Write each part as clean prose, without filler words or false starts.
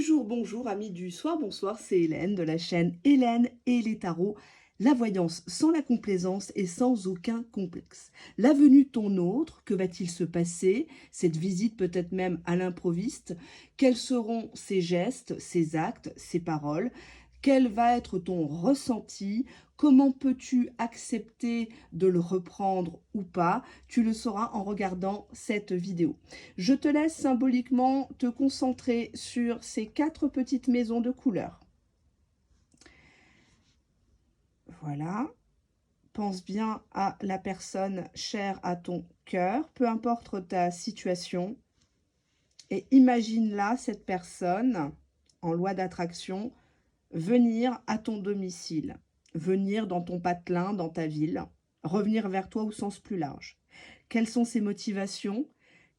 Bonjour, bonjour, amis du soir, bonsoir, c'est Hélène de la chaîne Hélène et les tarots. La voyance sans la complaisance et sans aucun complexe. La venue de ton autre, que va-t-il se passer? Cette visite peut-être même à l'improviste. Quels seront ses gestes, ses actes, ses paroles? Quel va être ton ressenti? Comment peux-tu accepter de le reprendre ou pas? Tu le sauras en regardant cette vidéo. Je te laisse symboliquement te concentrer sur ces 4 petites maisons de couleurs. Voilà. Pense bien à la personne chère à ton cœur, peu importe ta situation. Et imagine là cette personne, en loi d'attraction, venir à ton domicile, venir dans ton patelin, dans ta ville, revenir vers toi au sens plus large. Quelles sont ses motivations?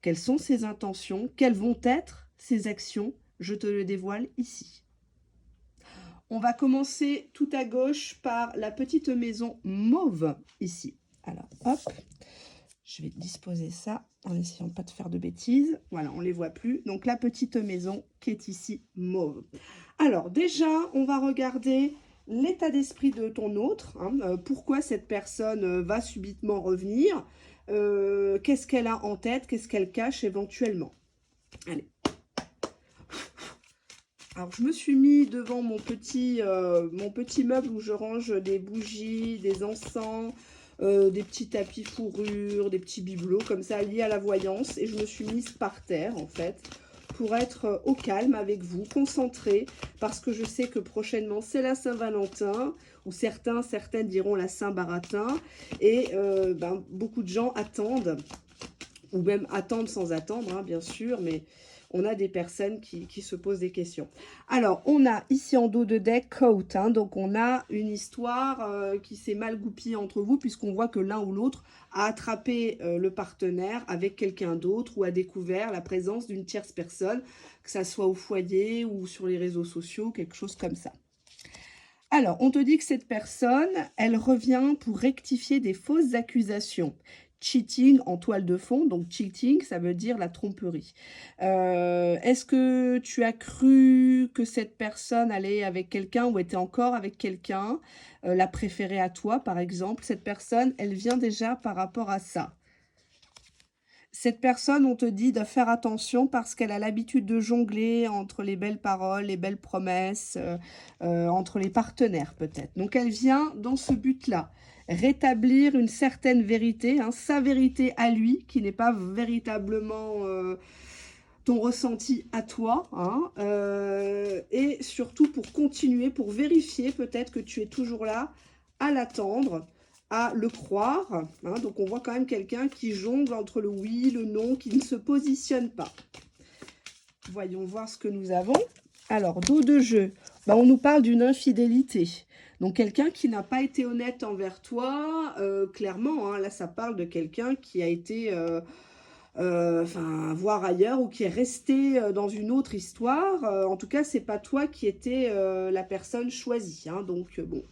Quelles sont ses intentions? Quelles vont être ses actions? Je te le dévoile ici. On va commencer tout à gauche par la petite maison mauve ici. Alors, hop, je vais disposer ça en essayant de pas de faire de bêtises. Voilà, on ne les voit plus. Donc, la petite maison qui est ici mauve. Alors, déjà, on va regarder l'état d'esprit de ton autre. Pourquoi cette personne va subitement revenir? Qu'est-ce qu'elle a en tête? Qu'est-ce qu'elle cache éventuellement? Allez. Alors, je me suis mis devant mon petit meuble où je range des bougies, des encens, des petits tapis fourrure, des petits bibelots comme ça liés à la voyance. Et je me suis mise par terre, en fait, pour être au calme avec vous, concentrée, parce que je sais que prochainement, c'est la Saint-Valentin, ou certaines diront la Saint-Baratin. Et beaucoup de gens attendent, ou même attendent sans attendre, hein, bien sûr, mais on a des personnes qui se posent des questions. Alors, on a ici en dos de deck Coat, hein, donc on a une histoire qui s'est mal goupillée entre vous, puisqu'on voit que l'un ou l'autre a attrapé le partenaire avec quelqu'un d'autre ou a découvert la présence d'une tierce personne, que ça soit au foyer ou sur les réseaux sociaux, quelque chose comme ça. Alors, on te dit que cette personne, elle revient pour rectifier des fausses accusations. Cheating en toile de fond, donc cheating, ça veut dire la tromperie. Est-ce que tu as cru que cette personne allait avec quelqu'un ou était encore avec quelqu'un, la préférer à toi, par exemple? Cette personne, elle vient déjà par rapport à ça. Cette personne, on te dit de faire attention parce qu'elle a l'habitude de jongler entre les belles paroles, les belles promesses, entre les partenaires peut-être. Donc elle vient dans ce but-là, rétablir une certaine vérité, hein, sa vérité à lui, qui n'est pas véritablement ton ressenti à toi, hein, et surtout pour continuer, pour vérifier peut-être que tu es toujours là à l'attendre, à le croire, hein. Donc on voit quand même quelqu'un qui jongle entre le oui, le non, qui ne se positionne pas. Voyons voir ce que nous avons. Alors, dos de jeu, on nous parle d'une infidélité. Donc quelqu'un qui n'a pas été honnête envers toi, clairement, hein, là ça parle de quelqu'un qui a été... voir ailleurs ou qui est resté dans une autre histoire. En tout cas, c'est pas toi qui étais la personne choisie, hein, donc bon.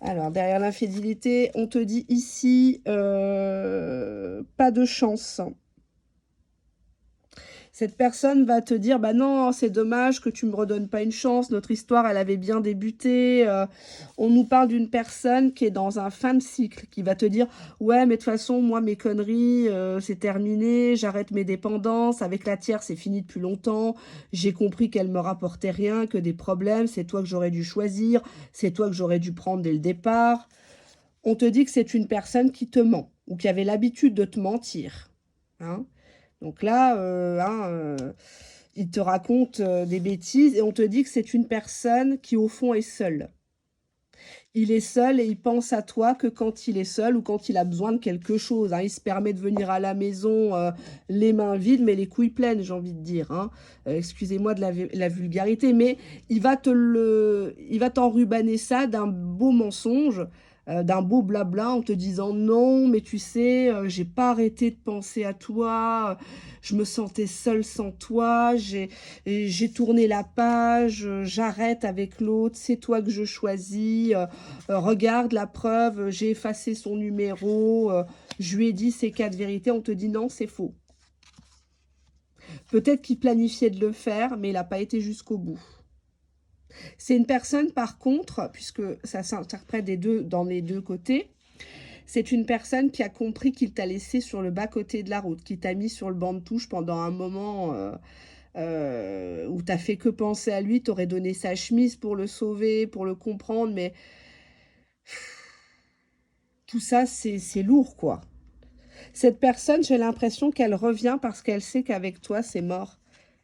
Alors, derrière l'infidélité, on te dit ici, pas de chance. Cette personne va te dire, bah non, c'est dommage que tu me redonnes pas une chance, notre histoire, elle avait bien débuté. On nous parle d'une personne qui est dans un fin de cycle, qui va te dire, ouais, mais de toute façon, moi, mes conneries, c'est terminé, j'arrête mes dépendances, avec la tierce, c'est fini depuis longtemps, j'ai compris qu'elle me rapportait rien, que des problèmes, c'est toi que j'aurais dû choisir, c'est toi que j'aurais dû prendre dès le départ. On te dit que c'est une personne qui te ment, ou qui avait l'habitude de te mentir, hein. Donc là, il te raconte des bêtises et on te dit que c'est une personne qui, au fond, est seule. Il est seul et il pense à toi que quand il est seul ou quand il a besoin de quelque chose, hein. Il se permet de venir à la maison les mains vides, mais les couilles pleines, j'ai envie de dire, hein. Excusez-moi de la vulgarité, mais il va t'enrubaner ça d'un beau mensonge, d'un beau blabla en te disant non, mais tu sais, j'ai pas arrêté de penser à toi, je me sentais seule sans toi, j'ai tourné la page, j'arrête avec l'autre, c'est toi que je choisis, regarde la preuve, j'ai effacé son numéro, je lui ai dit ces 4 vérités, on te dit non, c'est faux. Peut-être qu'il planifiait de le faire, mais il n'a pas été jusqu'au bout. C'est une personne, par contre, puisque ça s'interprète dans les deux côtés, c'est une personne qui a compris qu'il t'a laissé sur le bas-côté de la route, qui t'a mis sur le banc de touche pendant un moment où t'as fait que penser à lui, t'aurais donné sa chemise pour le sauver, pour le comprendre, mais tout ça, c'est lourd, quoi. Cette personne, j'ai l'impression qu'elle revient parce qu'elle sait qu'avec toi, c'est mort.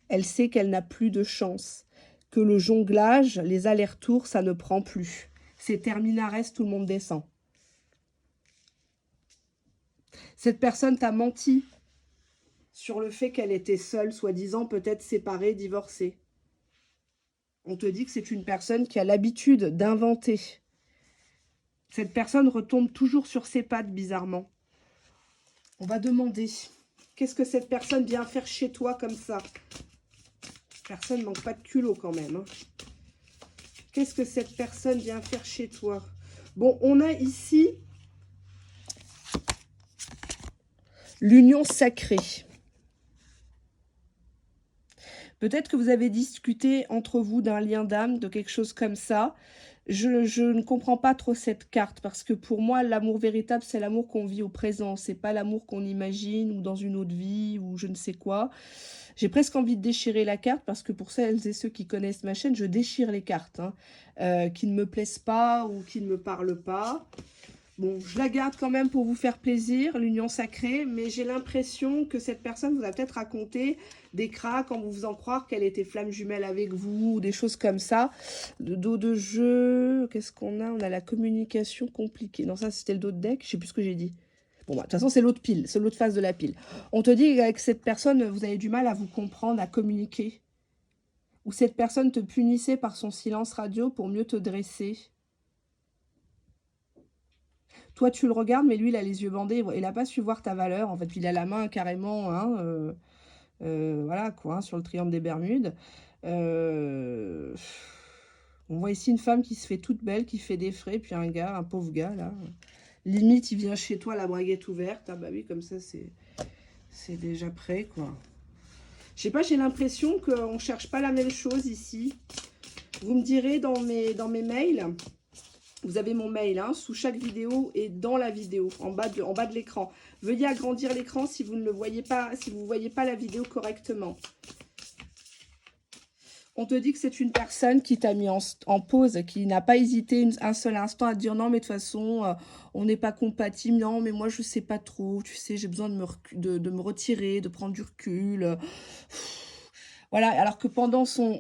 Elle sait qu'elle n'a plus de chance, que le jonglage, les allers-retours, ça ne prend plus. C'est terminares, tout le monde descend. Cette personne t'a menti sur le fait qu'elle était seule, soi-disant peut-être séparée, divorcée. On te dit que c'est une personne qui a l'habitude d'inventer. Cette personne retombe toujours sur ses pattes, bizarrement. On va demander, qu'est-ce que cette personne vient faire chez toi comme ça? Personne ne manque pas de culot quand même. Hein. Qu'est-ce que cette personne vient faire chez toi? Bon, on a ici l'union sacrée. Peut-être que vous avez discuté entre vous d'un lien d'âme, de quelque chose comme ça. Je ne comprends pas trop cette carte parce que pour moi, l'amour véritable, c'est l'amour qu'on vit au présent. C'est pas l'amour qu'on imagine ou dans une autre vie ou je ne sais quoi. J'ai presque envie de déchirer la carte parce que pour celles et ceux qui connaissent ma chaîne, je déchire les cartes hein, qui ne me plaisent pas ou qui ne me parlent pas. Bon, je la garde quand même pour vous faire plaisir, l'union sacrée, mais j'ai l'impression que cette personne vous a peut-être raconté des cracks en vous faisant croire qu'elle était flamme jumelle avec vous, ou des choses comme ça. Le dos de jeu, qu'est-ce qu'on a? On a la communication compliquée. Non, ça c'était le dos de deck, je sais plus ce que j'ai dit. Bon, bah, de toute façon, c'est l'autre pile, c'est l'autre face de la pile. On te dit qu'avec cette personne, vous avez du mal à vous comprendre, à communiquer. Ou cette personne te punissait par son silence radio pour mieux te dresser. Toi, tu le regardes, mais lui, il a les yeux bandés. Il n'a pas su voir ta valeur. En fait, il a la main carrément, hein, voilà, quoi, hein, sur le triangle des Bermudes. On voit ici une femme qui se fait toute belle, qui fait des frais, puis un gars, un pauvre gars, là. Limite, il vient chez toi, la braguette ouverte. Ah bah oui, comme ça, c'est déjà prêt, quoi. Je sais pas, j'ai l'impression qu'on ne cherche pas la même chose ici. Vous me direz dans mes mails... Vous avez mon mail hein, sous chaque vidéo et dans la vidéo, en bas de l'écran. Veuillez agrandir l'écran si vous ne le voyez pas, si vous ne voyez pas la vidéo correctement. On te dit que c'est une personne qui t'a mis en pause, qui n'a pas hésité un seul instant à dire non, mais de toute façon, on n'est pas compatible. Non, mais moi, je ne sais pas trop. Tu sais, j'ai besoin de me retirer, de prendre du recul. Voilà, alors que pendant son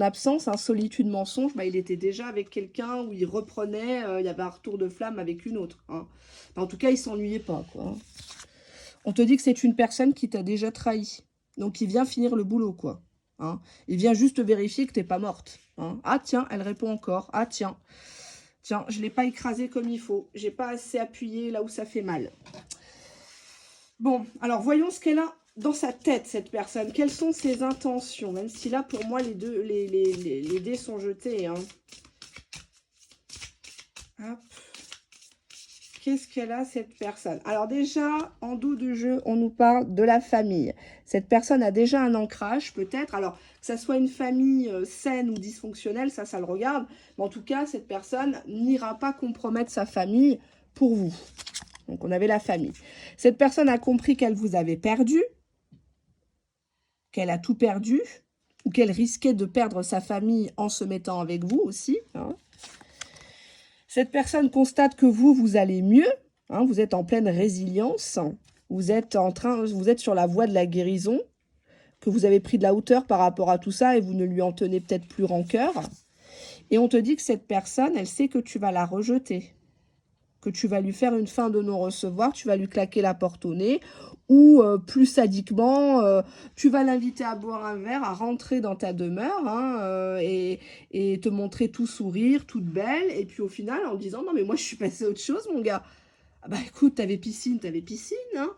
absence, solitude mensonge, bah, il était déjà avec quelqu'un où il reprenait, il y avait un retour de flamme avec une autre. Hein. Enfin, en tout cas, il ne s'ennuyait pas. Quoi. On te dit que c'est une personne qui t'a déjà trahi. Donc, il vient finir le boulot, quoi. Hein. Il vient juste vérifier que tu n'es pas morte. Hein. Ah, tiens, elle répond encore. Ah, tiens. Tiens, je ne l'ai pas écrasé comme il faut. Je n'ai pas assez appuyé là où ça fait mal. Bon, alors, voyons ce qu'elle a dans sa tête, cette personne. Quelles sont ses intentions? Même si là, pour moi, les dés sont jetés. Hein. Qu'est-ce qu'elle a, cette personne? Alors déjà, en dos de jeu, on nous parle de la famille. Cette personne a déjà un ancrage, peut-être. Alors, que ça soit une famille saine ou dysfonctionnelle, ça le regarde. Mais en tout cas, cette personne n'ira pas compromettre sa famille pour vous. Donc, on avait la famille. Cette personne a compris qu'elle vous avait perdu, qu'elle a tout perdu, ou qu'elle risquait de perdre sa famille en se mettant avec vous aussi. Hein. Cette personne constate que vous allez mieux, hein, vous êtes en pleine résilience, vous êtes sur la voie de la guérison, que vous avez pris de la hauteur par rapport à tout ça et vous ne lui en tenez peut-être plus rancœur. Et on te dit que cette personne, elle sait que tu vas la rejeter, que tu vas lui faire une fin de non-recevoir, tu vas lui claquer la porte au nez, ou plus sadiquement, tu vas l'inviter à boire un verre, à rentrer dans ta demeure, hein, et te montrer tout sourire, toute belle, et puis au final, en disant, non mais moi je suis passée à autre chose mon gars. Ah bah écoute, t'avais piscine, hein.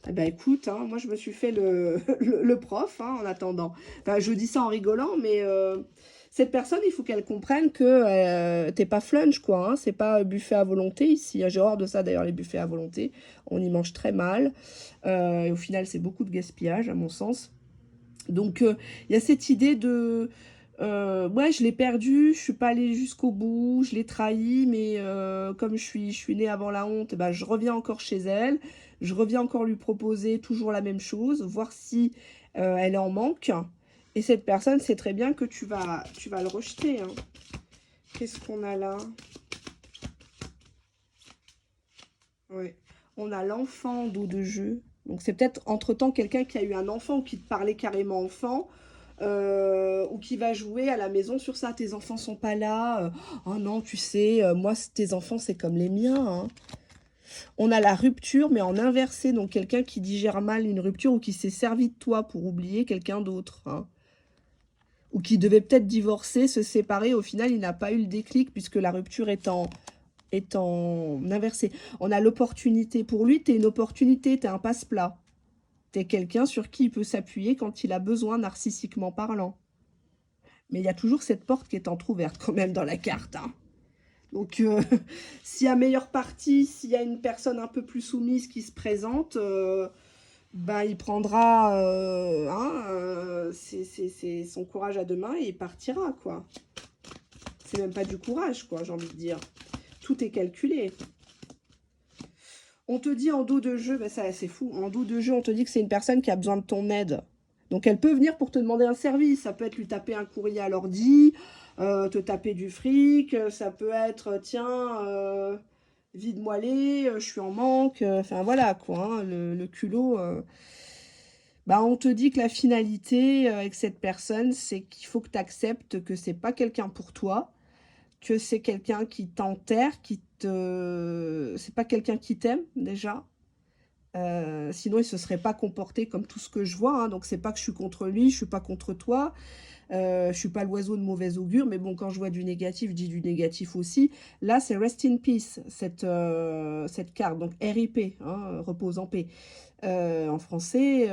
Ah bah écoute, hein, moi je me suis fait le prof, hein, en attendant. Enfin, je dis ça en rigolant, mais... cette personne, il faut qu'elle comprenne que t'es pas flunch, quoi. Hein, c'est pas buffet à volonté ici. J'ai horreur de ça, d'ailleurs, les buffets à volonté. On y mange très mal. Et au final, c'est beaucoup de gaspillage, à mon sens. Donc, il y a cette idée de... ouais, je l'ai perdu, je suis pas allée jusqu'au bout, je l'ai trahi, mais comme je suis née avant la honte, bah, je reviens encore chez elle, je reviens encore lui proposer toujours la même chose, voir si elle est en manque. Et cette personne sait très bien que tu vas le rejeter, hein. Qu'est-ce qu'on a là? Ouais. On a l'enfant dos de jeu. Donc, c'est peut-être entre-temps quelqu'un qui a eu un enfant ou qui te parlait carrément enfant. Ou qui va jouer à la maison sur ça. Tes enfants sont pas là. Oh non, tu sais, moi, tes enfants, c'est comme les miens, hein. On a la rupture, mais en inversé. Donc, quelqu'un qui digère mal une rupture ou qui s'est servi de toi pour oublier quelqu'un d'autre, hein. Ou qui devait peut-être divorcer, se séparer. Au final, il n'a pas eu le déclic puisque la rupture est en inversé. On a l'opportunité. Pour lui, tu es une opportunité, tu es un passe-plat. Tu es quelqu'un sur qui il peut s'appuyer quand il a besoin, narcissiquement parlant. Mais il y a toujours cette porte qui est entrouverte quand même dans la carte, hein. Donc, s'il y a meilleure partie, s'il y a une personne un peu plus soumise qui se présente, ben, il prendra hein, c'est son courage à deux mains et il partira, quoi. C'est même pas du courage, quoi, j'ai envie de dire. Tout est calculé. On te dit en dos de jeu, ben ça c'est fou, en dos de jeu, on te dit que c'est une personne qui a besoin de ton aide. Donc elle peut venir pour te demander un service. Ça peut être lui taper un courrier à l'ordi, te taper du fric. Ça peut être, tiens, vide-moi les, je suis en manque. Enfin voilà quoi, hein, le culot. Bah, on te dit que la finalité avec cette personne, c'est qu'il faut que tu acceptes que c'est pas quelqu'un pour toi, que c'est quelqu'un qui t'enterre, qui te... C'est pas quelqu'un qui t'aime déjà. Sinon, il se serait pas comporté comme tout ce que je vois, hein. Donc, c'est pas que je suis contre lui, je suis pas contre toi. Je suis pas l'oiseau de mauvais augure, mais bon, quand je vois du négatif, je dis du négatif aussi. Là, c'est Rest in Peace, cette carte. Donc, RIP, hein, repose en paix. En français,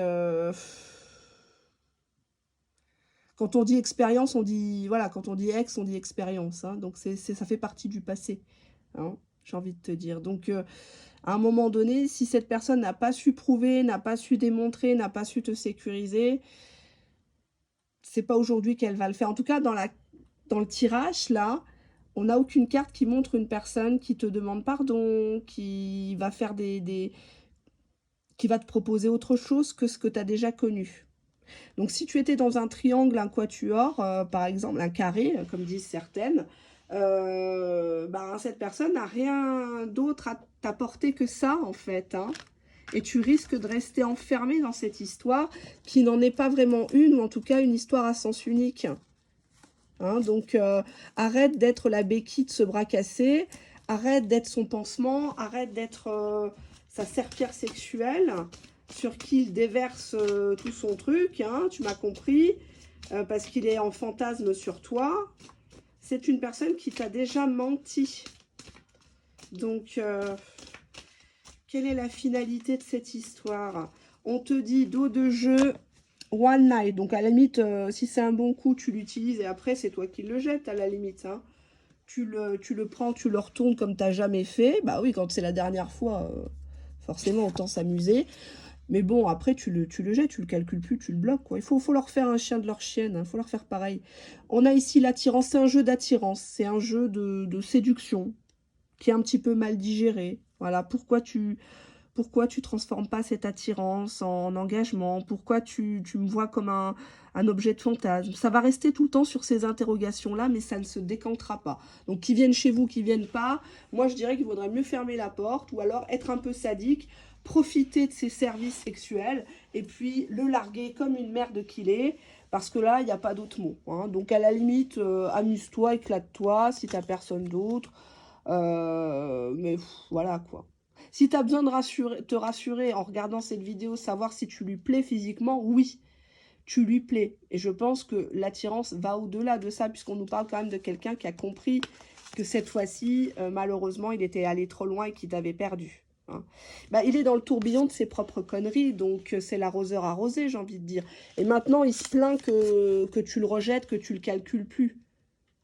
quand on dit expérience, on dit... Voilà, quand on dit ex, on dit expérience, hein. Donc, ça fait partie du passé, hein, j'ai envie de te dire. Donc, à un moment donné, si cette personne n'a pas su prouver, n'a pas su démontrer, n'a pas su te sécuriser, c'est pas aujourd'hui qu'elle va le faire. En tout cas, dans le tirage, là, on n'a aucune carte qui montre une personne qui te demande pardon, qui va faire qui va te proposer autre chose que ce que tu as déjà connu. Donc, si tu étais dans un triangle, un quatuor, par exemple, un carré, comme disent certaines, ben, cette personne n'a rien d'autre à t'apporter que ça, en fait, hein. Et tu risques de rester enfermé dans cette histoire qui n'en est pas vraiment une, ou en tout cas une histoire à sens unique. Hein, donc, arrête d'être la béquille de ce bras cassé, arrête d'être son pansement, arrête d'être sa serpillère sexuelle sur qui il déverse tout son truc, hein, tu m'as compris, parce qu'il est en fantasme sur toi. C'est une personne qui t'a déjà menti. Donc, quelle est la finalité de cette histoire? On te dit dos de jeu, one night. Donc, à la limite, si c'est un bon coup, tu l'utilises et après, c'est toi qui le jettes, à la limite, hein. Tu le prends, tu le retournes comme tu n'as jamais fait. Bah oui, quand c'est la dernière fois, forcément, autant s'amuser. Mais bon, après, tu le jettes, tu le calcules plus, tu le bloques, quoi. Il faut leur faire un chien de leur chienne, hein. Il faut leur faire pareil. On a ici l'attirance, c'est un jeu d'attirance, c'est un jeu de séduction qui est un petit peu mal digéré. Voilà, pourquoi tu transformes pas cette attirance en engagement? Pourquoi tu me vois comme un objet de fantasme? Ça va rester tout le temps sur ces interrogations-là, mais ça ne se décantera pas. Donc, qu'ils viennent chez vous, qu'ils viennent pas, moi, je dirais qu'il vaudrait mieux fermer la porte ou alors être un peu sadique, profiter de ses services sexuels et puis le larguer comme une merde qu'il est, parce que là, il n'y a pas d'autre mot, hein. Donc, à la limite, amuse-toi, éclate-toi si tu n'as personne d'autre. Mais voilà, quoi. Si tu as besoin de te rassurer en regardant cette vidéo, savoir si tu lui plais physiquement, oui, tu lui plais. Et je pense que l'attirance va au-delà de ça, puisqu'on nous parle quand même de quelqu'un qui a compris que cette fois-ci, malheureusement, il était allé trop loin et qu'il t'avait perdu, hein. Bah, il est dans le tourbillon de ses propres conneries, donc c'est l'arroseur arrosé, j'ai envie de dire. Et maintenant, il se plaint que tu le rejettes, que tu le calcules plus.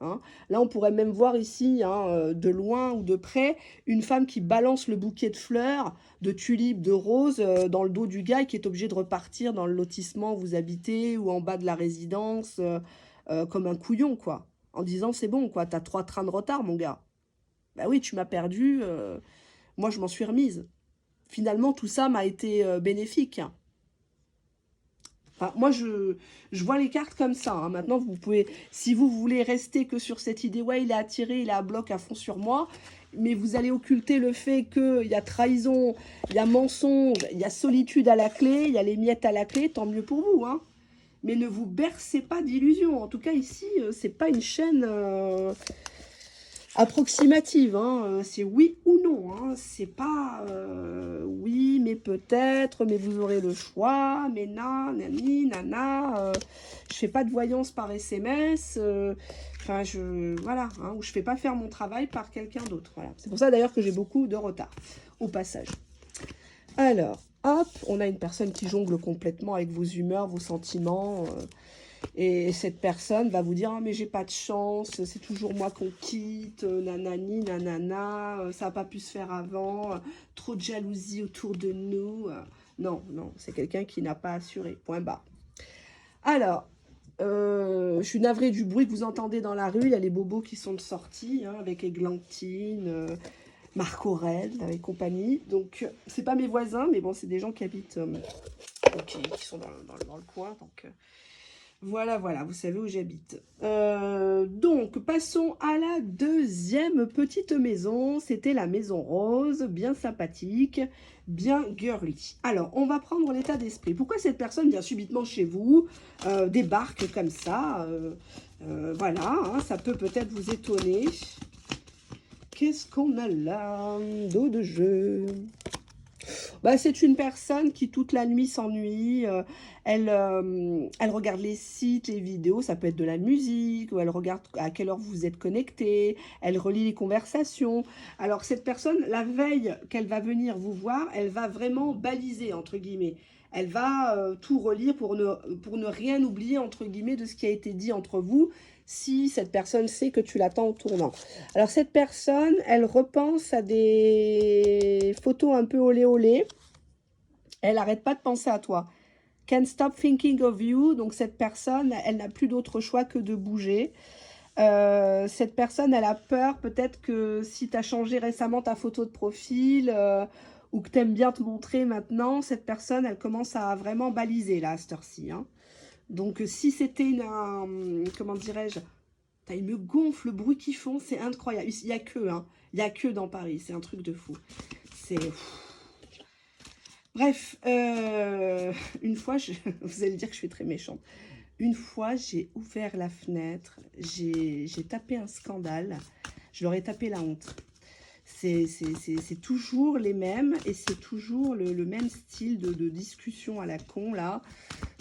Hein. Là, on pourrait même voir ici, hein, de loin ou de près, une femme qui balance le bouquet de fleurs, de tulipes, de roses dans le dos du gars et qui est obligé de repartir dans le lotissement où vous habitez ou en bas de la résidence comme un couillon, quoi. En disant, c'est bon, quoi, t'as 3 trains de retard, mon gars. Bah oui, tu m'as perdu, moi je m'en suis remise. Finalement, tout ça m'a été bénéfique. Enfin, moi, je vois les cartes comme ça. Hein. Maintenant, vous pouvez, si vous voulez rester que sur cette idée, ouais, il est attiré, il est à bloc à fond sur moi, mais vous allez occulter le fait qu'il y a trahison, il y a mensonge, il y a solitude à la clé, il y a les miettes à la clé, tant mieux pour vous. Hein. Mais ne vous bercez pas d'illusions. En tout cas, ici, c'est pas une chaîne approximative, hein. C'est oui ou non, hein. C'est pas oui, mais peut-être, mais vous aurez le choix, mais nani, nana, je fais pas de voyance par SMS, enfin, voilà, hein, ou je fais pas faire mon travail par quelqu'un d'autre, voilà. C'est pour ça d'ailleurs que j'ai beaucoup de retard, au passage. Alors, hop, on a une personne qui jongle complètement avec vos humeurs, vos sentiments, et cette personne va vous dire « Ah, mais j'ai pas de chance, c'est toujours moi qu'on quitte, nanani, nanana, ça n'a pas pu se faire avant, trop de jalousie autour de nous. » Non, non, c'est quelqu'un qui n'a pas assuré, point barre. Alors, je suis navrée du bruit que vous entendez dans la rue, il y a les bobos qui sont sortis, hein, avec Églantine, Marc Aurèle et compagnie. Donc, c'est pas mes voisins, mais bon, c'est des gens qui habitent, qui sont dans le coin, donc... Voilà, voilà, vous savez où j'habite. Donc, passons à la deuxième petite maison. C'était la maison rose, bien sympathique, bien girly. Alors, on va prendre l'état d'esprit. Pourquoi cette personne vient subitement chez vous, débarque comme ça voilà, hein, ça peut peut-être vous étonner. Qu'est-ce qu'on a là? Dos de jeu. Bah, c'est une personne qui toute la nuit s'ennuie, elle regarde les sites, les vidéos, ça peut être de la musique, ou elle regarde à quelle heure vous êtes connecté, elle relit les conversations. Alors cette personne, la veille qu'elle va venir vous voir, elle va vraiment baliser, entre guillemets. Elle va tout relire pour ne rien oublier, entre guillemets, de ce qui a été dit entre vous, si cette personne sait que tu l'attends au tournant. Alors cette personne, elle repense à des photos un peu olé olé. Elle n'arrête pas de penser à toi. Can't stop thinking of you. Donc cette personne, elle n'a plus d'autre choix que de bouger. Cette personne, elle a peur peut-être que si tu as changé récemment ta photo de profil ou que tu aimes bien te montrer maintenant, cette personne, elle commence à vraiment baliser là, à cette heure-ci. Hein. Donc si c'était comment dirais-je, il me gonfle le bruit qu'ils font, c'est incroyable. Il n'y a que, hein. Il n'y a que dans Paris, c'est un truc de fou. C'est... Bref, une fois, vous allez dire que je suis très méchante. Une fois, j'ai ouvert la fenêtre, j'ai tapé un scandale, je leur ai tapé la honte. C'est toujours les mêmes et c'est toujours le même style de discussion à la con, là,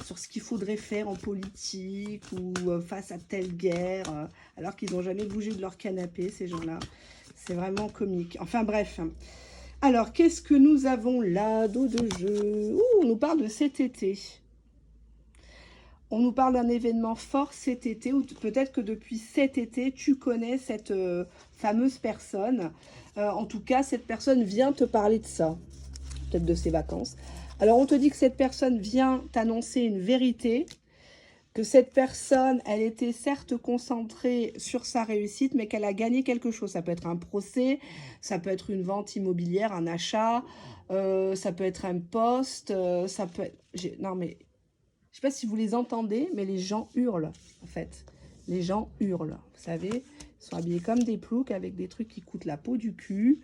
sur ce qu'il faudrait faire en politique ou face à telle guerre, alors qu'ils n'ont jamais bougé de leur canapé, ces gens-là. C'est vraiment comique. Enfin, bref. Alors, qu'est-ce que nous avons là, dos de jeu? Ouh, on nous parle de cet été. On nous parle d'un événement fort cet été, ou peut-être que depuis cet été, tu connais cette fameuse personne. En tout cas, cette personne vient te parler de ça, peut-être de ses vacances. Alors, on te dit que cette personne vient t'annoncer une vérité, que cette personne, elle était certes concentrée sur sa réussite, mais qu'elle a gagné quelque chose. Ça peut être un procès, ça peut être une vente immobilière, un achat, ça peut être un poste, ça peut être... Non, mais je ne sais pas si vous les entendez, mais les gens hurlent, en fait. Les gens hurlent, vous savez. Ils sont habillés comme des ploucs avec des trucs qui coûtent la peau du cul.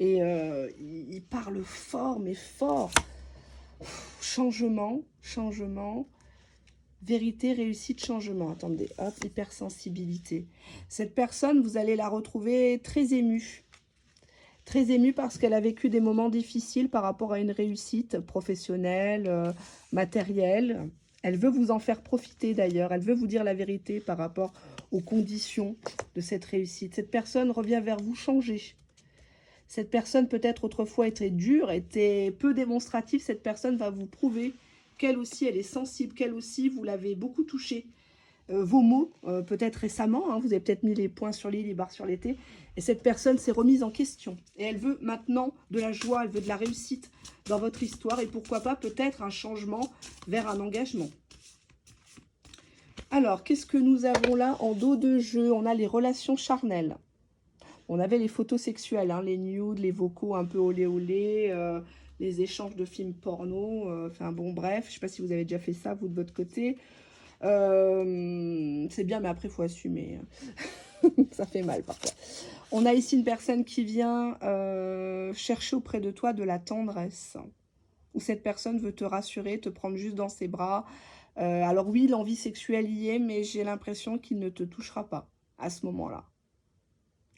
Et ils parlent fort, mais fort. Changement, changement. Vérité, réussite, changement. Attendez, hop, hypersensibilité. Cette personne, vous allez la retrouver très émue. Très émue parce qu'elle a vécu des moments difficiles par rapport à une réussite professionnelle, matérielle. Elle veut vous en faire profiter d'ailleurs. Elle veut vous dire la vérité par rapport aux conditions de cette réussite. Cette personne revient vers vous changée. Cette personne peut-être autrefois était dure, était peu démonstrative. Cette personne va vous prouver qu'elle aussi, elle est sensible, qu'elle aussi, vous l'avez beaucoup touchée. vos mots, peut-être récemment, hein, vous avez peut-être mis les points sur les i, les barres sur les t, et cette personne s'est remise en question. Et elle veut maintenant de la joie, elle veut de la réussite dans votre histoire, et pourquoi pas peut-être un changement vers un engagement. Alors, qu'est-ce que nous avons là en dos de jeu? On a les relations charnelles. On avait les photos sexuelles, hein, les nudes, les vocaux un peu olé olé, les échanges de films porno, enfin bon bref, je ne sais pas si vous avez déjà fait ça vous de votre côté. C'est bien mais après il faut assumer, ça fait mal parfois. On a ici une personne qui vient chercher auprès de toi de la tendresse, où cette personne veut te rassurer, te prendre juste dans ses bras. Alors oui, l'envie sexuelle y est, mais j'ai l'impression qu'il ne te touchera pas à ce moment-là.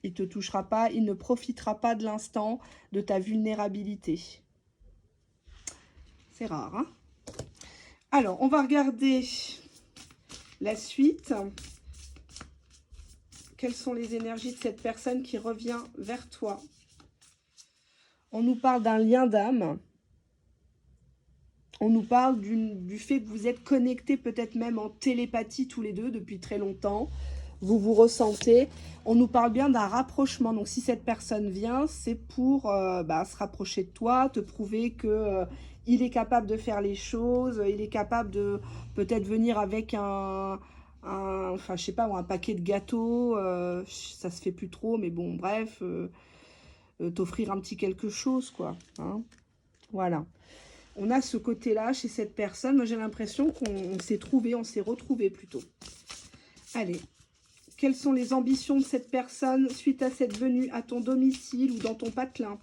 Il ne te touchera pas, il ne profitera pas de l'instant, de ta vulnérabilité. C'est rare, hein? Alors, on va regarder la suite. Quelles sont les énergies de cette personne qui revient vers toi? On nous parle d'un lien d'âme. On nous parle du fait que vous êtes connectés peut-être même en télépathie tous les deux depuis très longtemps. Vous vous ressentez. On nous parle bien d'un rapprochement. Donc, si cette personne vient, c'est pour se rapprocher de toi, te prouver que il est capable de faire les choses. Il est capable de peut-être venir avec enfin, je sais pas, un paquet de gâteaux. Ça se fait plus trop, mais bon, bref, t'offrir un petit quelque chose, quoi. Hein, voilà. On a ce côté-là chez cette personne. Moi, j'ai l'impression qu'on s'est trouvé, on s'est retrouvé plutôt. Allez. Quelles sont les ambitions de cette personne suite à cette venue à ton domicile ou dans ton patelin?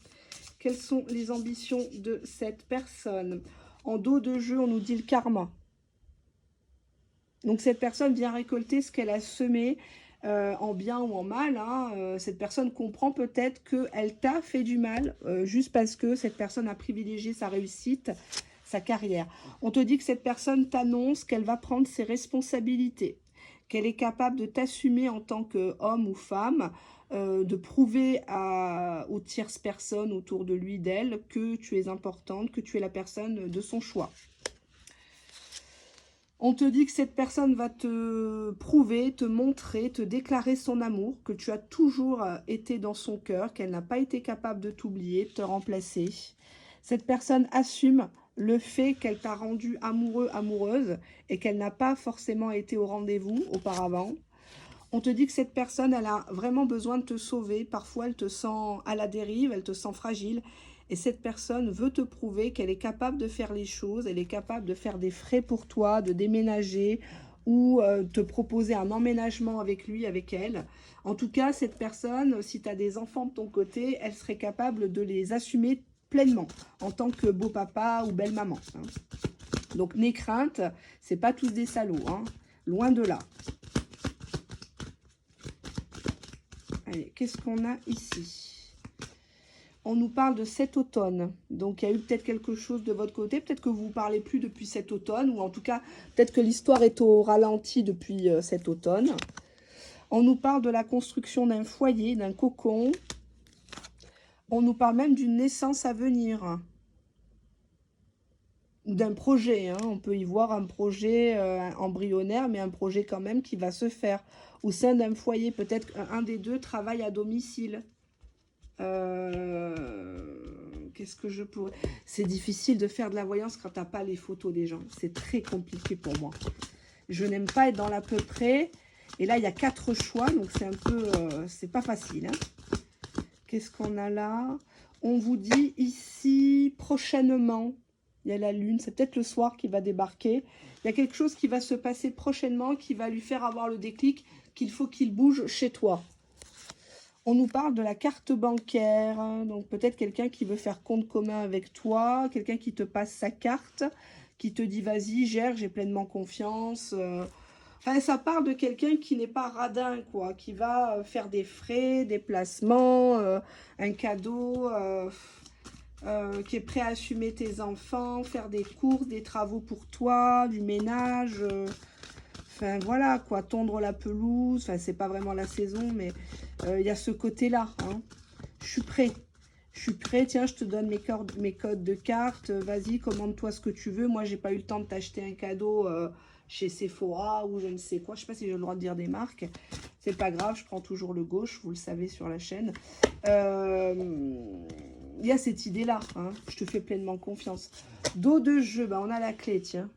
Quelles sont les ambitions de cette personne? En dos de jeu, on nous dit le karma. Donc, cette personne vient récolter ce qu'elle a semé en bien ou en mal. Hein. Cette personne comprend peut-être qu'elle t'a fait du mal juste parce que cette personne a privilégié sa réussite, sa carrière. On te dit que cette personne t'annonce qu'elle va prendre ses responsabilités, qu'elle est capable de t'assumer en tant qu'homme ou femme, de prouver aux tierces personnes autour de lui, d'elle, que tu es importante, que tu es la personne de son choix. On te dit que cette personne va te prouver, te montrer, te déclarer son amour, que tu as toujours été dans son cœur, qu'elle n'a pas été capable de t'oublier, de te remplacer. Cette personne assume le fait qu'elle t'a rendu amoureux, amoureuse, et qu'elle n'a pas forcément été au rendez-vous auparavant. On te dit que cette personne, elle a vraiment besoin de te sauver. Parfois, elle te sent à la dérive, elle te sent fragile. Et cette personne veut te prouver qu'elle est capable de faire les choses, elle est capable de faire des frais pour toi, de déménager ou te proposer un emménagement avec lui, avec elle. En tout cas, cette personne, si tu as des enfants de ton côté, elle serait capable de les assumer pleinement en tant que beau papa ou belle maman. Hein. Donc, n'aie crainte, c'est pas tous des salauds, hein. Loin de là. Allez, qu'est-ce qu'on a ici? On nous parle de cet automne. Donc, il y a eu peut-être quelque chose de votre côté. Peut-être que vous ne parlez plus depuis cet automne. Ou en tout cas, peut-être que l'histoire est au ralenti depuis cet automne. On nous parle de la construction d'un foyer, d'un cocon. On nous parle même d'une naissance à venir. D'un projet. Hein. On peut y voir un projet embryonnaire, mais un projet quand même qui va se faire. Au sein d'un foyer, peut-être qu'un des deux travaille à domicile. Qu'est-ce que je pourrais... C'est difficile de faire de la voyance quand tu n'as pas les photos des gens. C'est très compliqué pour moi. Je n'aime pas être dans l'à peu près. Et là, il y a 4 choix, donc c'est un peu... c'est pas facile. Hein. Qu'est-ce qu'on a là? On vous dit ici, prochainement, il y a la lune. C'est peut-être le soir qui va débarquer. Il y a quelque chose qui va se passer prochainement, qui va lui faire avoir le déclic qu'il faut qu'il bouge chez toi. On nous parle de la carte bancaire, hein, donc peut-être quelqu'un qui veut faire compte commun avec toi, quelqu'un qui te passe sa carte, qui te dit vas-y, gère, j'ai pleinement confiance. Enfin, ça parle de quelqu'un qui n'est pas radin, quoi, qui va faire des frais, des placements, un cadeau, qui est prêt à assumer tes enfants, faire des courses, des travaux pour toi, du ménage... Enfin, voilà, quoi, tondre la pelouse. Enfin, c'est pas vraiment la saison, mais il y a ce côté-là. Hein. Je suis prêt. Je suis prêt. Tiens, je te donne mes codes de carte. Vas-y, commande-toi ce que tu veux. Moi, j'ai pas eu le temps de t'acheter un cadeau. chez Sephora ou je ne sais quoi. Je ne sais pas si j'ai le droit de dire des marques. C'est pas grave, je prends toujours le gauche, vous le savez sur la chaîne. Il y a cette idée-là, hein, je te fais pleinement confiance. Dos de jeu, bah on a la clé, tiens.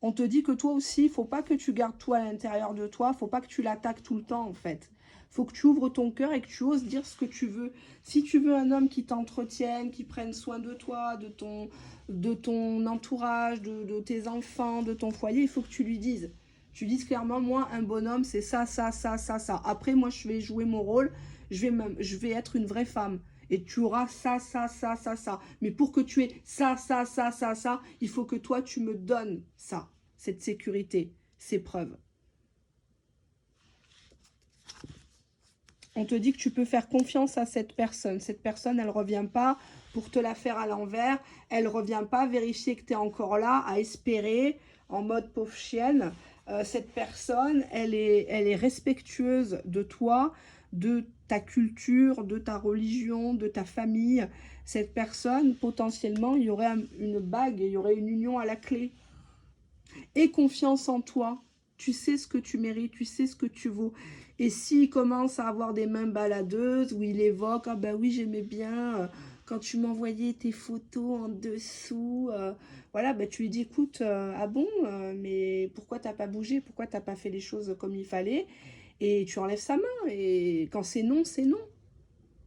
On te dit que toi aussi, il ne faut pas que tu gardes tout à l'intérieur de toi, il ne faut pas que tu l'attaques tout le temps, en fait. Il faut que tu ouvres ton cœur et que tu oses dire ce que tu veux. Si tu veux un homme qui t'entretienne, qui prenne soin de toi, de ton entourage, de tes enfants, de ton foyer, il faut que tu lui dises. Tu dises clairement, moi, un bonhomme, c'est ça, ça, ça, ça, ça. Après, moi, je vais jouer mon rôle, je vais être une vraie femme. Et tu auras ça, ça, ça, ça, ça. Mais pour que tu aies ça, ça, ça, ça, ça, il faut que toi, tu me donnes ça, cette sécurité, ces preuves. On te dit que tu peux faire confiance à cette personne. Cette personne, elle ne revient pas pour te la faire à l'envers. Elle ne revient pas vérifier que tu es encore là, à espérer, en mode pauvre chienne. Cette personne, elle est respectueuse de toi, de ta culture, de ta religion, de ta famille. Cette personne, potentiellement, il y aurait une bague, il y aurait une union à la clé. Aie confiance en toi. Tu sais ce que tu mérites, tu sais ce que tu vaux. Et s'il commence à avoir des mains baladeuses, où il évoque, ah ben oui, j'aimais bien quand tu m'envoyais tes photos en dessous, voilà, ben tu lui dis, écoute, ah bon, mais pourquoi t'as pas bougé, pourquoi t'as pas fait les choses comme il fallait? Et tu enlèves sa main, et quand c'est non, c'est non.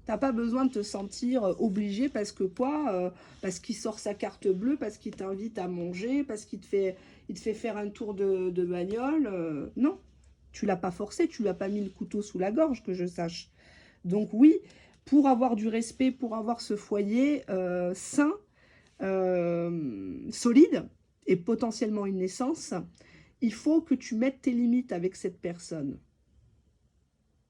T'as pas besoin de te sentir obligé parce que quoi, parce qu'il sort sa carte bleue, parce qu'il t'invite à manger, parce il te fait faire un tour de bagnole. Non, tu l'as pas forcé, tu lui as pas mis le couteau sous la gorge, que je sache. Donc oui, pour avoir du respect, pour avoir ce foyer sain, solide et potentiellement une naissance, il faut que tu mettes tes limites avec cette personne.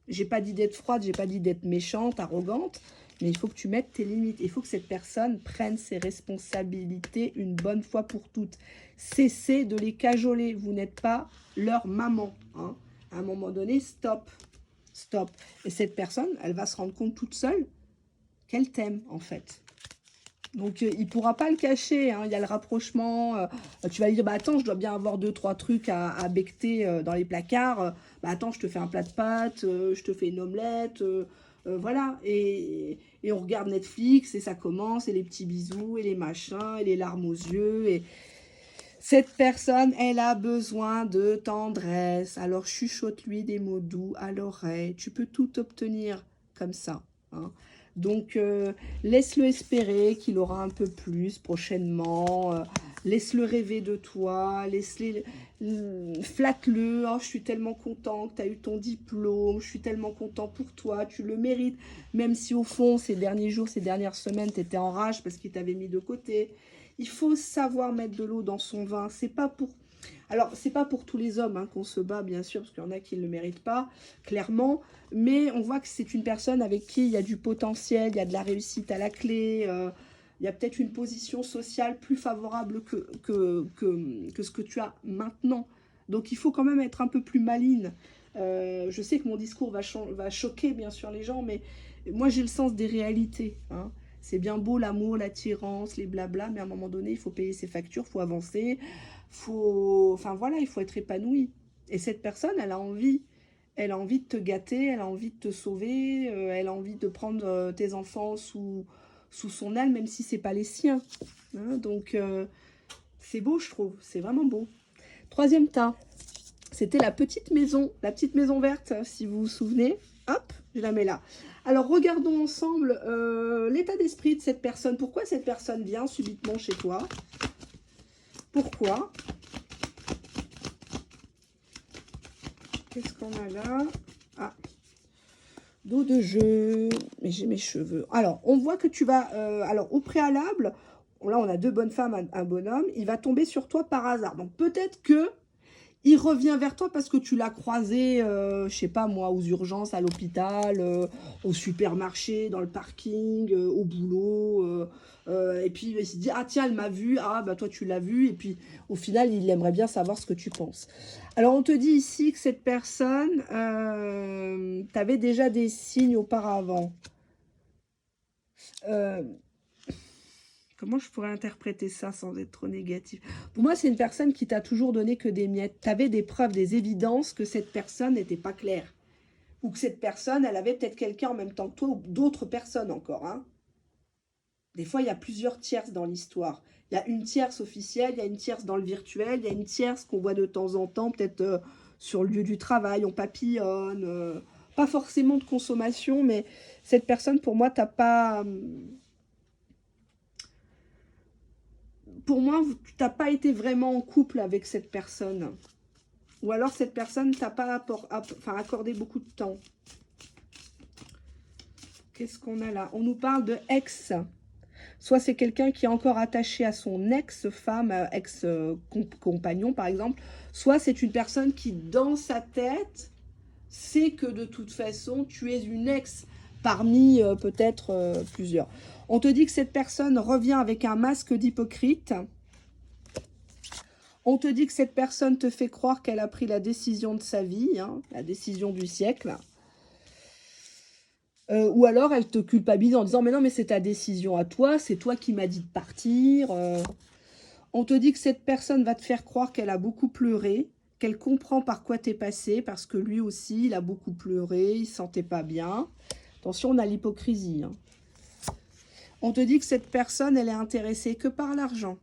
J'ai pas dit d'être froide, j'ai pas dit d'être méchante, arrogante, mais il faut que tu mettes tes limites. Il faut que cette personne prenne ses responsabilités une bonne fois pour toutes. Cessez de les cajoler. Vous n'êtes pas leur maman, hein. À un moment donné, stop. Stop. Et cette personne, elle va se rendre compte toute seule qu'elle t'aime, en fait. Donc, il ne pourra pas le cacher, hein. Il y a le rapprochement. Tu vas lui dire, bah, attends, je dois bien avoir 2-3 trucs à becqueter dans les placards. Bah, attends, je te fais un plat de pâtes, je te fais une omelette. Voilà. Et on regarde Netflix et ça commence. Et les petits bisous et les machins et les larmes aux yeux. Et cette personne, elle a besoin de tendresse. Alors, chuchote-lui des mots doux à l'oreille. Tu peux tout obtenir comme ça, hein. Donc, laisse-le espérer qu'il aura un peu plus prochainement. Laisse-le rêver de toi. Flatte-le. Oh, je suis tellement content que tu as eu ton diplôme. Je suis tellement content pour toi. Tu le mérites. Même si au fond, ces derniers jours, ces dernières semaines, tu étais en rage parce qu'il t'avait mis de côté. Il faut savoir mettre de l'eau dans son vin. C'est pas pour... Alors, c'est pas pour tous les hommes hein, qu'on se bat, bien sûr, parce qu'il y en a qui ne le méritent pas, clairement. Mais on voit que c'est une personne avec qui il y a du potentiel, il y a de la réussite à la clé. Il y a peut-être une position sociale plus favorable que ce que tu as maintenant. Donc, il faut quand même être un peu plus maligne. Je sais que mon discours va choquer, bien sûr, les gens, mais moi, j'ai le sens des réalités, hein. C'est bien beau l'amour, l'attirance, les blabla, mais à un moment donné, il faut payer ses factures, il faut avancer, enfin voilà, il faut être épanoui. Et cette personne, elle a envie de te gâter, elle a envie de te sauver, elle a envie de prendre tes enfants sous son aile, même si c'est pas les siens, hein. Donc, c'est beau, je trouve, c'est vraiment beau. Troisième tas, c'était la petite maison verte, si vous vous souvenez. Hop, je la mets là. Alors, regardons ensemble l'état d'esprit de cette personne. Pourquoi cette personne vient subitement chez toi? Pourquoi? Qu'est-ce qu'on a là? Ah, dos de jeu. Mais j'ai mes cheveux. Alors, on voit que tu vas... alors, au préalable, là, on a deux bonnes femmes, un bonhomme. Il va tomber sur toi par hasard. Donc, peut-être que il revient vers toi parce que tu l'as croisé, je sais pas moi, aux urgences, à l'hôpital, au supermarché, dans le parking, au boulot. Et puis il se dit, ah tiens, elle m'a vu, ah bah toi tu l'as vu. Et puis au final, il aimerait bien savoir ce que tu penses. Alors on te dit ici que cette personne, tu avais déjà des signes auparavant. Comment je pourrais interpréter ça sans être trop négatif? Pour moi, c'est une personne qui t'a toujours donné que des miettes. Tu avais des preuves, des évidences que cette personne n'était pas claire. Ou que cette personne, elle avait peut-être quelqu'un en même temps que toi, ou d'autres personnes encore. Hein. Des fois, il y a plusieurs tierces dans l'histoire. Il y a une tierce officielle, il y a une tierce dans le virtuel, il y a une tierce qu'on voit de temps en temps, peut-être sur le lieu du travail, on papillonne. Pas forcément de consommation, mais cette personne, pour moi, t'as pas... Pour moi, tu n'as pas été vraiment en couple avec cette personne. Ou alors, cette personne t'a pas accordé beaucoup de temps. Qu'est-ce qu'on a là? On nous parle de ex. Soit c'est quelqu'un qui est encore attaché à son ex-femme, ex-compagnon par exemple. Soit c'est une personne qui, dans sa tête, sait que de toute façon, tu es une ex parmi peut-être plusieurs. On te dit que cette personne revient avec un masque d'hypocrite. On te dit que cette personne te fait croire qu'elle a pris la décision de sa vie, hein, la décision du siècle. Ou alors elle te culpabilise en disant « Mais non, mais c'est ta décision à toi, c'est toi qui m'as dit de partir. » On te dit que cette personne va te faire croire qu'elle a beaucoup pleuré, qu'elle comprend par quoi t'es passé, parce que lui aussi, il a beaucoup pleuré, il ne se sentait pas bien. Attention, on a l'hypocrisie. Hein. On te dit que cette personne, elle est intéressée que par l'argent,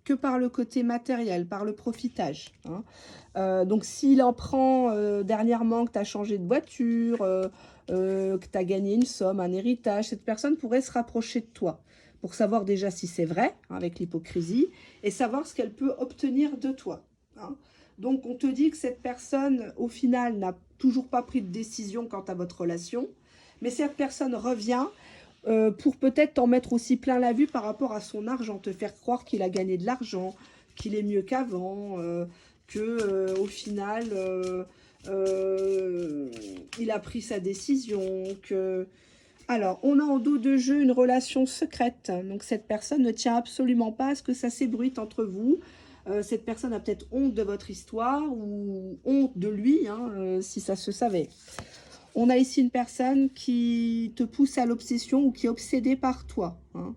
que par le côté matériel, par le profitage. Hein. Donc, s'il en prend dernièrement que tu as changé de voiture, que tu as gagné une somme, un héritage, cette personne pourrait se rapprocher de toi pour savoir déjà si c'est vrai, hein, avec l'hypocrisie, et savoir ce qu'elle peut obtenir de toi. Hein. Donc, on te dit que cette personne, au final, n'a toujours pas pris de décision quant à votre relation, mais cette personne revient pour peut-être t'en mettre aussi plein la vue par rapport à son argent, te faire croire qu'il a gagné de l'argent, qu'il est mieux qu'avant, au final, il a pris sa décision, que... Alors, on a en dos de jeu une relation secrète. Donc, cette personne ne tient absolument pas à ce que ça s'ébruite entre vous. Cette personne a peut-être honte de votre histoire ou honte de lui, hein, si ça se savait. On a ici une personne qui te pousse à l'obsession ou qui est obsédée par toi. Hein.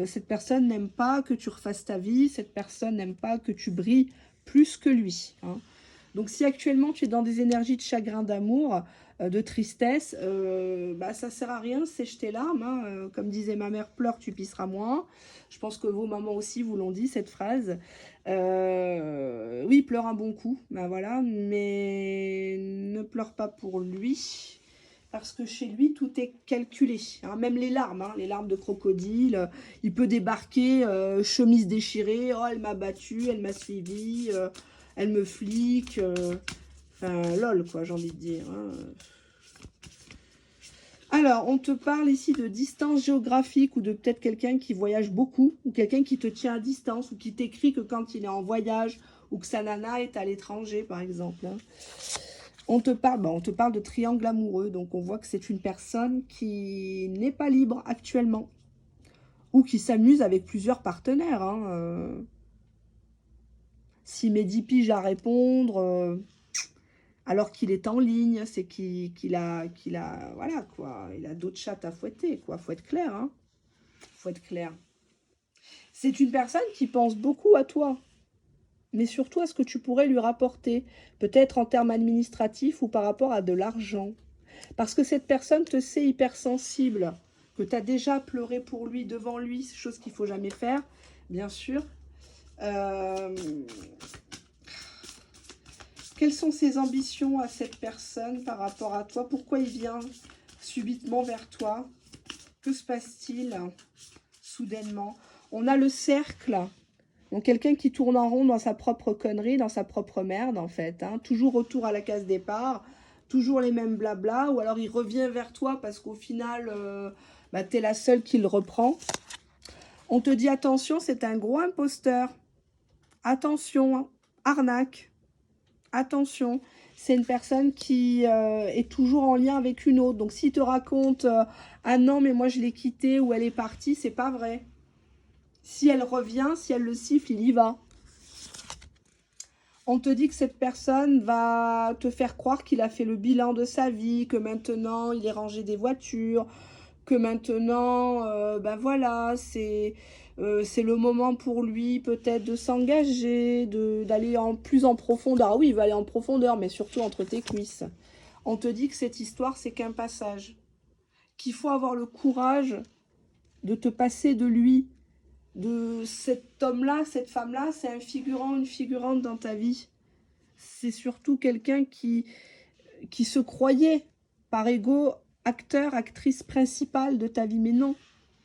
Cette personne n'aime pas que tu refasses ta vie. Cette personne n'aime pas que tu brilles plus que lui. Hein. Donc, si actuellement tu es dans des énergies de chagrin, d'amour, de tristesse, ça ne sert à rien de sécher tes larmes. Hein. Comme disait ma mère, pleure, tu pisseras moins. Je pense que vos mamans aussi vous l'ont dit, cette phrase. Oui, pleure un bon coup, voilà, mais ne pleure pas pour lui. Parce que chez lui, tout est calculé. Hein. Même les larmes de crocodile. Il peut débarquer, chemise déchirée. Oh, elle m'a battue, elle m'a suivi. Elle me flique. Enfin, lol, quoi, j'ai envie de dire. Hein. Alors, on te parle ici de distance géographique ou de peut-être quelqu'un qui voyage beaucoup ou quelqu'un qui te tient à distance ou qui t'écrit que quand il est en voyage ou que sa nana est à l'étranger, par exemple. Hein. On te parle de triangle amoureux, donc on voit que c'est une personne qui n'est pas libre actuellement ou qui s'amuse avec plusieurs partenaires. Hein. S'il met 10 piges à répondre, alors qu'il est en ligne, c'est qu'il a, voilà quoi, il a d'autres chattes à fouetter, quoi. Faut être clair, hein. Faut être clair. C'est une personne qui pense beaucoup à toi, mais surtout à ce que tu pourrais lui rapporter, peut-être en termes administratifs ou par rapport à de l'argent. Parce que cette personne te sait hypersensible, que tu as déjà pleuré pour lui, devant lui, chose qu'il ne faut jamais faire, bien sûr. Quelles sont ses ambitions à cette personne par rapport à toi? Pourquoi il vient subitement vers toi? Que se passe-t-il soudainement? On a le cercle. Donc, quelqu'un qui tourne en rond dans sa propre connerie, dans sa propre merde, en fait. Hein. Toujours retour à la case départ. Toujours les mêmes blabla. Ou alors, il revient vers toi parce qu'au final, tu es la seule qui le reprend. On te dit, attention, c'est un gros imposteur. Attention, arnaque. Attention, c'est une personne qui est toujours en lien avec une autre. Donc, s'il te raconte ah non, mais moi, je l'ai quittée ou elle est partie », c'est pas vrai. Si elle revient, si elle le siffle, il y va. On te dit que cette personne va te faire croire qu'il a fait le bilan de sa vie, que maintenant, il est rangé des voitures, que maintenant, ben voilà, c'est le moment pour lui peut-être de s'engager, d'aller plus en profondeur. Ah oui, il va aller en profondeur, mais surtout entre tes cuisses. On te dit que cette histoire, c'est qu'un passage. Qu'il faut avoir le courage de te passer de lui, de cet homme-là, cette femme-là. C'est un figurant, une figurante dans ta vie. C'est surtout quelqu'un qui se croyait par ego acteur, actrice principale de ta vie. Mais non,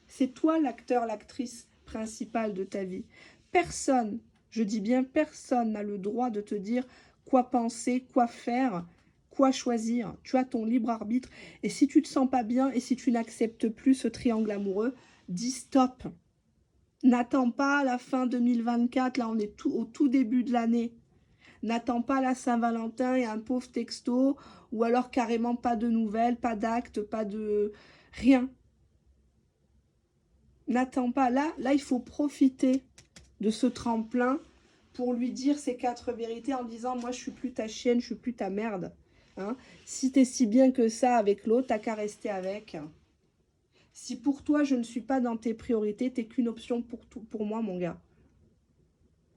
c'est toi l'acteur, l'actrice principale de ta vie. Personne, je dis bien personne, n'a le droit de te dire quoi penser, quoi faire, quoi choisir. Tu as ton libre arbitre. Et si tu ne te sens pas bien et si tu n'acceptes plus ce triangle amoureux, dis stop. N'attends pas la fin 2024, là on est au tout début de l'année. N'attends pas la Saint-Valentin et un pauvre texto, ou alors carrément pas de nouvelles, pas d'actes, pas de... rien. N'attends pas. Là, il faut profiter de ce tremplin pour lui dire ces 4 vérités en disant, moi, je suis plus ta chienne, je suis plus ta merde. Hein, si tu es si bien que ça avec l'autre, t'as qu'à rester avec. Si pour toi, je ne suis pas dans tes priorités, t'es qu'une option pour moi, mon gars.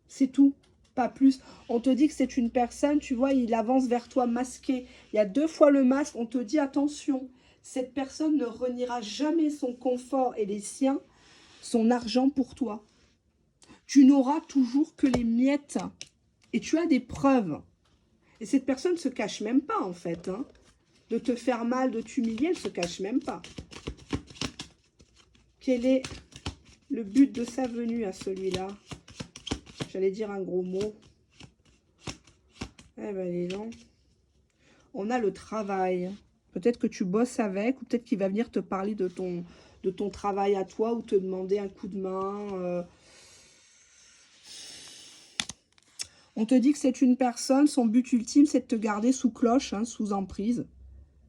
C'est tout. Pas plus. On te dit que c'est une personne, tu vois, il avance vers toi masqué. Il y a 2 fois le masque, on te dit attention, cette personne ne reniera jamais son confort et les siens, son argent pour toi. Tu n'auras toujours que les miettes. Et tu as des preuves. Et cette personne ne se cache même pas, en fait. Hein. De te faire mal, de t'humilier, elle ne se cache même pas. Quel est le but de sa venue à celui-là? J'allais dire un gros mot. Eh ben, dis donc. On a le travail. Peut-être que tu bosses avec, ou peut-être qu'il va venir te parler de ton travail à toi, ou te demander un coup de main. On te dit que c'est une personne, son but ultime, c'est de te garder sous cloche, hein, sous emprise,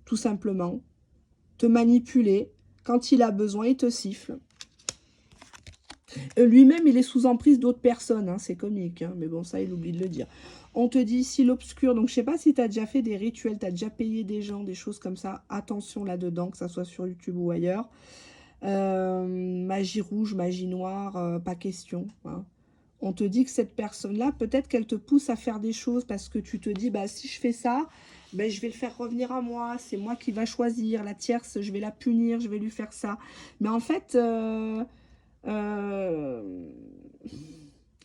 tout simplement. Te manipuler. Quand il a besoin, il te siffle. Lui-même, il est sous emprise d'autres personnes. Hein, c'est comique, hein, mais bon, ça, il oublie de le dire. On te dit ici l'obscur. Donc, je sais pas si tu as déjà fait des rituels, tu as déjà payé des gens, des choses comme ça. Attention là-dedans, que ça soit sur YouTube ou ailleurs. Magie rouge, magie noire, pas question. Hein. On te dit que cette personne-là, peut-être qu'elle te pousse à faire des choses parce que tu te dis, bah, si je fais ça, ben, je vais le faire revenir à moi. C'est moi qui va choisir. La tierce, je vais la punir, je vais lui faire ça. Mais en fait...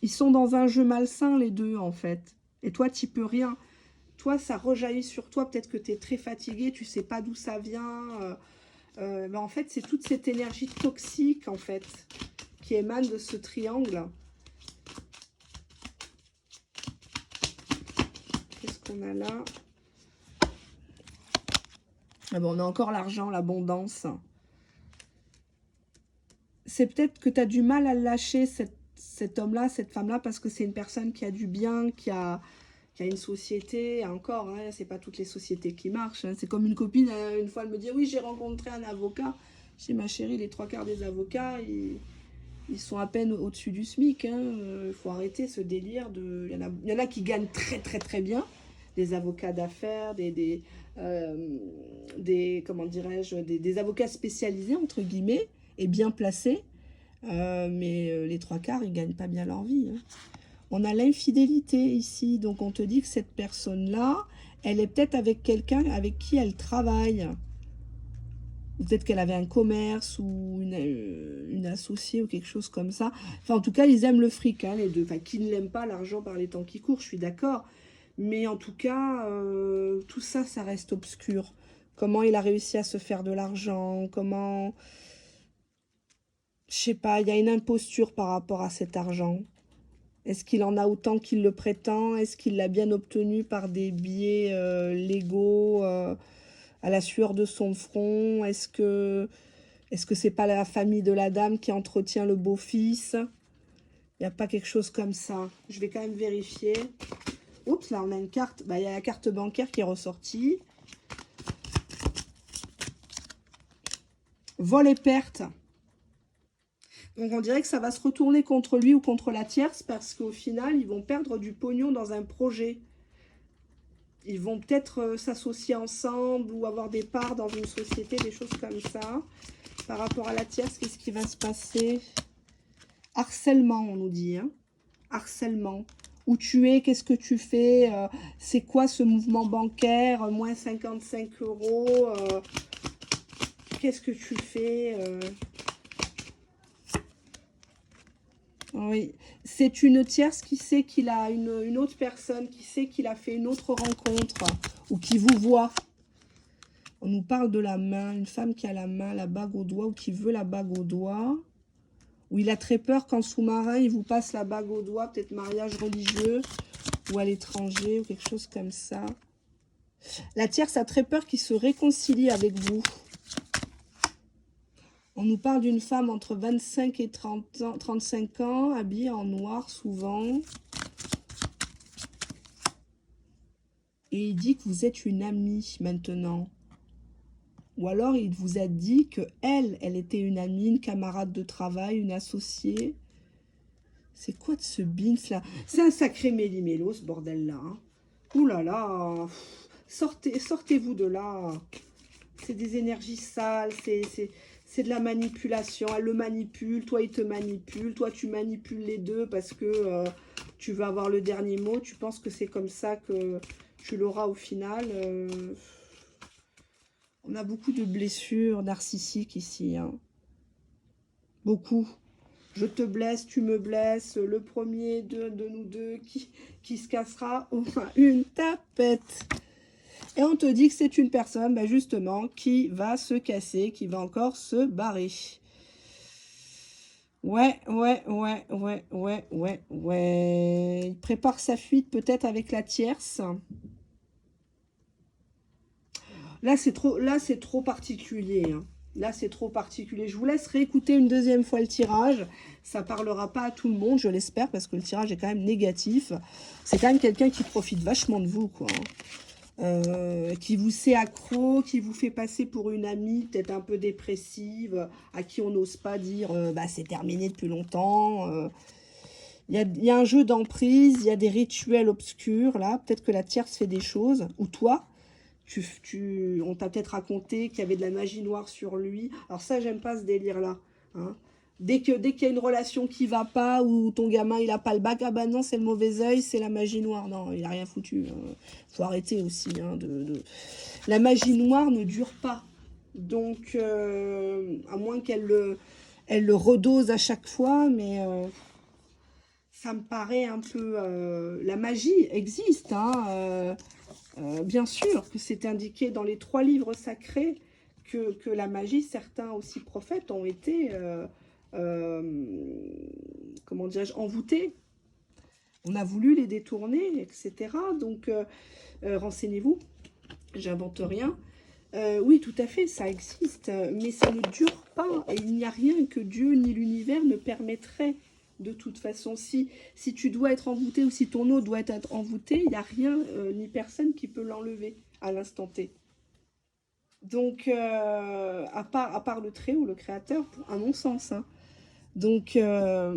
ils sont dans un jeu malsain, les deux, en fait. Et toi, tu peux rien. Toi, ça rejaillit sur toi. Peut-être que tu es très fatigué, tu sais pas d'où ça vient. Mais en fait, c'est toute cette énergie toxique, en fait, qui émane de ce triangle. Qu'est-ce qu'on a là? Ah bon, on a encore l'argent, l'abondance. C'est peut-être que tu as du mal à lâcher cet homme-là, cette femme-là, parce que c'est une personne qui a du bien, qui a une société. Encore, hein, c'est pas toutes les sociétés qui marchent. Hein. C'est comme une copine, une fois, elle me dit, oui, j'ai rencontré un avocat. Je dis, ma chérie, les 3/4 des avocats, ils sont à peine au-dessus du SMIC. Il faut arrêter ce délire. Il y en a qui gagnent très, très, très bien. Des avocats d'affaires, comment dirais-je, des avocats spécialisés, entre guillemets, et bien placés. Mais les 3/4, ils ne gagnent pas bien leur vie. Hein. On a l'infidélité ici. Donc, on te dit que cette personne-là, elle est peut-être avec quelqu'un avec qui elle travaille. Peut-être qu'elle avait un commerce ou une associée ou quelque chose comme ça. Enfin, en tout cas, ils aiment le fric, hein, les deux. Enfin, qui ne l'aime pas, l'argent par les temps qui courent, je suis d'accord. Mais en tout cas, tout ça, ça reste obscur. Comment il a réussi à se faire de l'argent, comment... Je sais pas, il y a une imposture par rapport à cet argent. Est-ce qu'il en a autant qu'il le prétend? Est-ce qu'il l'a bien obtenu par des biais légaux à la sueur de son front? Est-ce que c'est pas la famille de la dame qui entretient le beau-fils? Il n'y a pas quelque chose comme ça. Je vais quand même vérifier. Oups, là on a une carte. Bah, il y a la carte bancaire qui est ressortie. Vol et perte. Donc on dirait que ça va se retourner contre lui ou contre la tierce parce qu'au final, ils vont perdre du pognon dans un projet. Ils vont peut-être s'associer ensemble ou avoir des parts dans une société, des choses comme ça. Par rapport à la tierce, qu'est-ce qui va se passer? Harcèlement, on nous dit. Hein, harcèlement. Où tu es, qu'est-ce que tu fais, c'est quoi ce mouvement bancaire, moins 55 €, qu'est-ce que tu fais, Oui, c'est une tierce qui sait qu'il a une autre personne, qui sait qu'il a fait une autre rencontre, ou qui vous voit. On nous parle de la main, une femme qui a la main, la bague au doigt, ou qui veut la bague au doigt. Ou il a très peur qu'en sous-marin, il vous passe la bague au doigt, peut-être mariage religieux, ou à l'étranger, ou quelque chose comme ça. La tierce a très peur qu'il se réconcilie avec vous. On nous parle d'une femme entre 25 et 35 ans, habillée en noir souvent. Et il dit que vous êtes une amie maintenant. Ou alors il vous a dit que elle était une amie, une camarade de travail, une associée. C'est quoi de ce bins là? C'est un sacré méli-mélo ce bordel là. Hein. Ouh là là, sortez-vous de là. C'est des énergies sales, c'est de la manipulation. Elle le manipule, toi il te manipule, toi tu manipules les deux parce que tu veux avoir le dernier mot. Tu penses que c'est comme ça que tu l'auras au final. On a beaucoup de blessures narcissiques ici. Hein. Beaucoup. Je te blesse, tu me blesses. Le premier de nous deux qui se cassera aura une tapette. Et on te dit que c'est une personne, bah justement, qui va se casser, qui va encore se barrer. Ouais. Il prépare sa fuite peut-être avec la tierce. Là, c'est trop particulier. Hein. Là, c'est trop particulier. Je vous laisse réécouter une deuxième fois le tirage. Ça ne parlera pas à tout le monde, je l'espère, parce que le tirage est quand même négatif. C'est quand même quelqu'un qui profite vachement de vous, quoi. Qui vous sait accro, qui vous fait passer pour une amie peut-être un peu dépressive, à qui on n'ose pas dire bah, c'est terminé depuis longtemps. Il y a un jeu d'emprise, il y a des rituels obscurs, là. Peut-être que la tierce fait des choses, ou toi. On t'a peut-être raconté qu'il y avait de la magie noire sur lui. Alors ça, j'aime pas ce délire-là. Hein. Dès qu'il y a une relation qui va pas, ou ton gamin, il a pas le bac, ah bah non, c'est le mauvais œil, c'est la magie noire. Non, il a rien foutu. Hein. Faut arrêter aussi. Hein, La magie noire ne dure pas. Donc, à moins qu'elle le redose à chaque fois, mais... ça me paraît un peu... la magie existe, hein, bien sûr que c'est indiqué dans les 3 livres sacrés que la magie, certains aussi prophètes ont été, comment dirais-je, envoûtés. On a voulu les détourner, etc. Donc, renseignez-vous, j'invente rien. Oui, tout à fait, ça existe, mais ça ne dure pas. Et il n'y a rien que Dieu ni l'univers ne permettrait. De toute façon, si tu dois être envoûté ou si ton eau doit être envoûtée, il n'y a rien ni personne qui peut l'enlever à l'instant T. Donc, à part le Très-Haut, le Créateur, à mon sens. Hein. Donc, à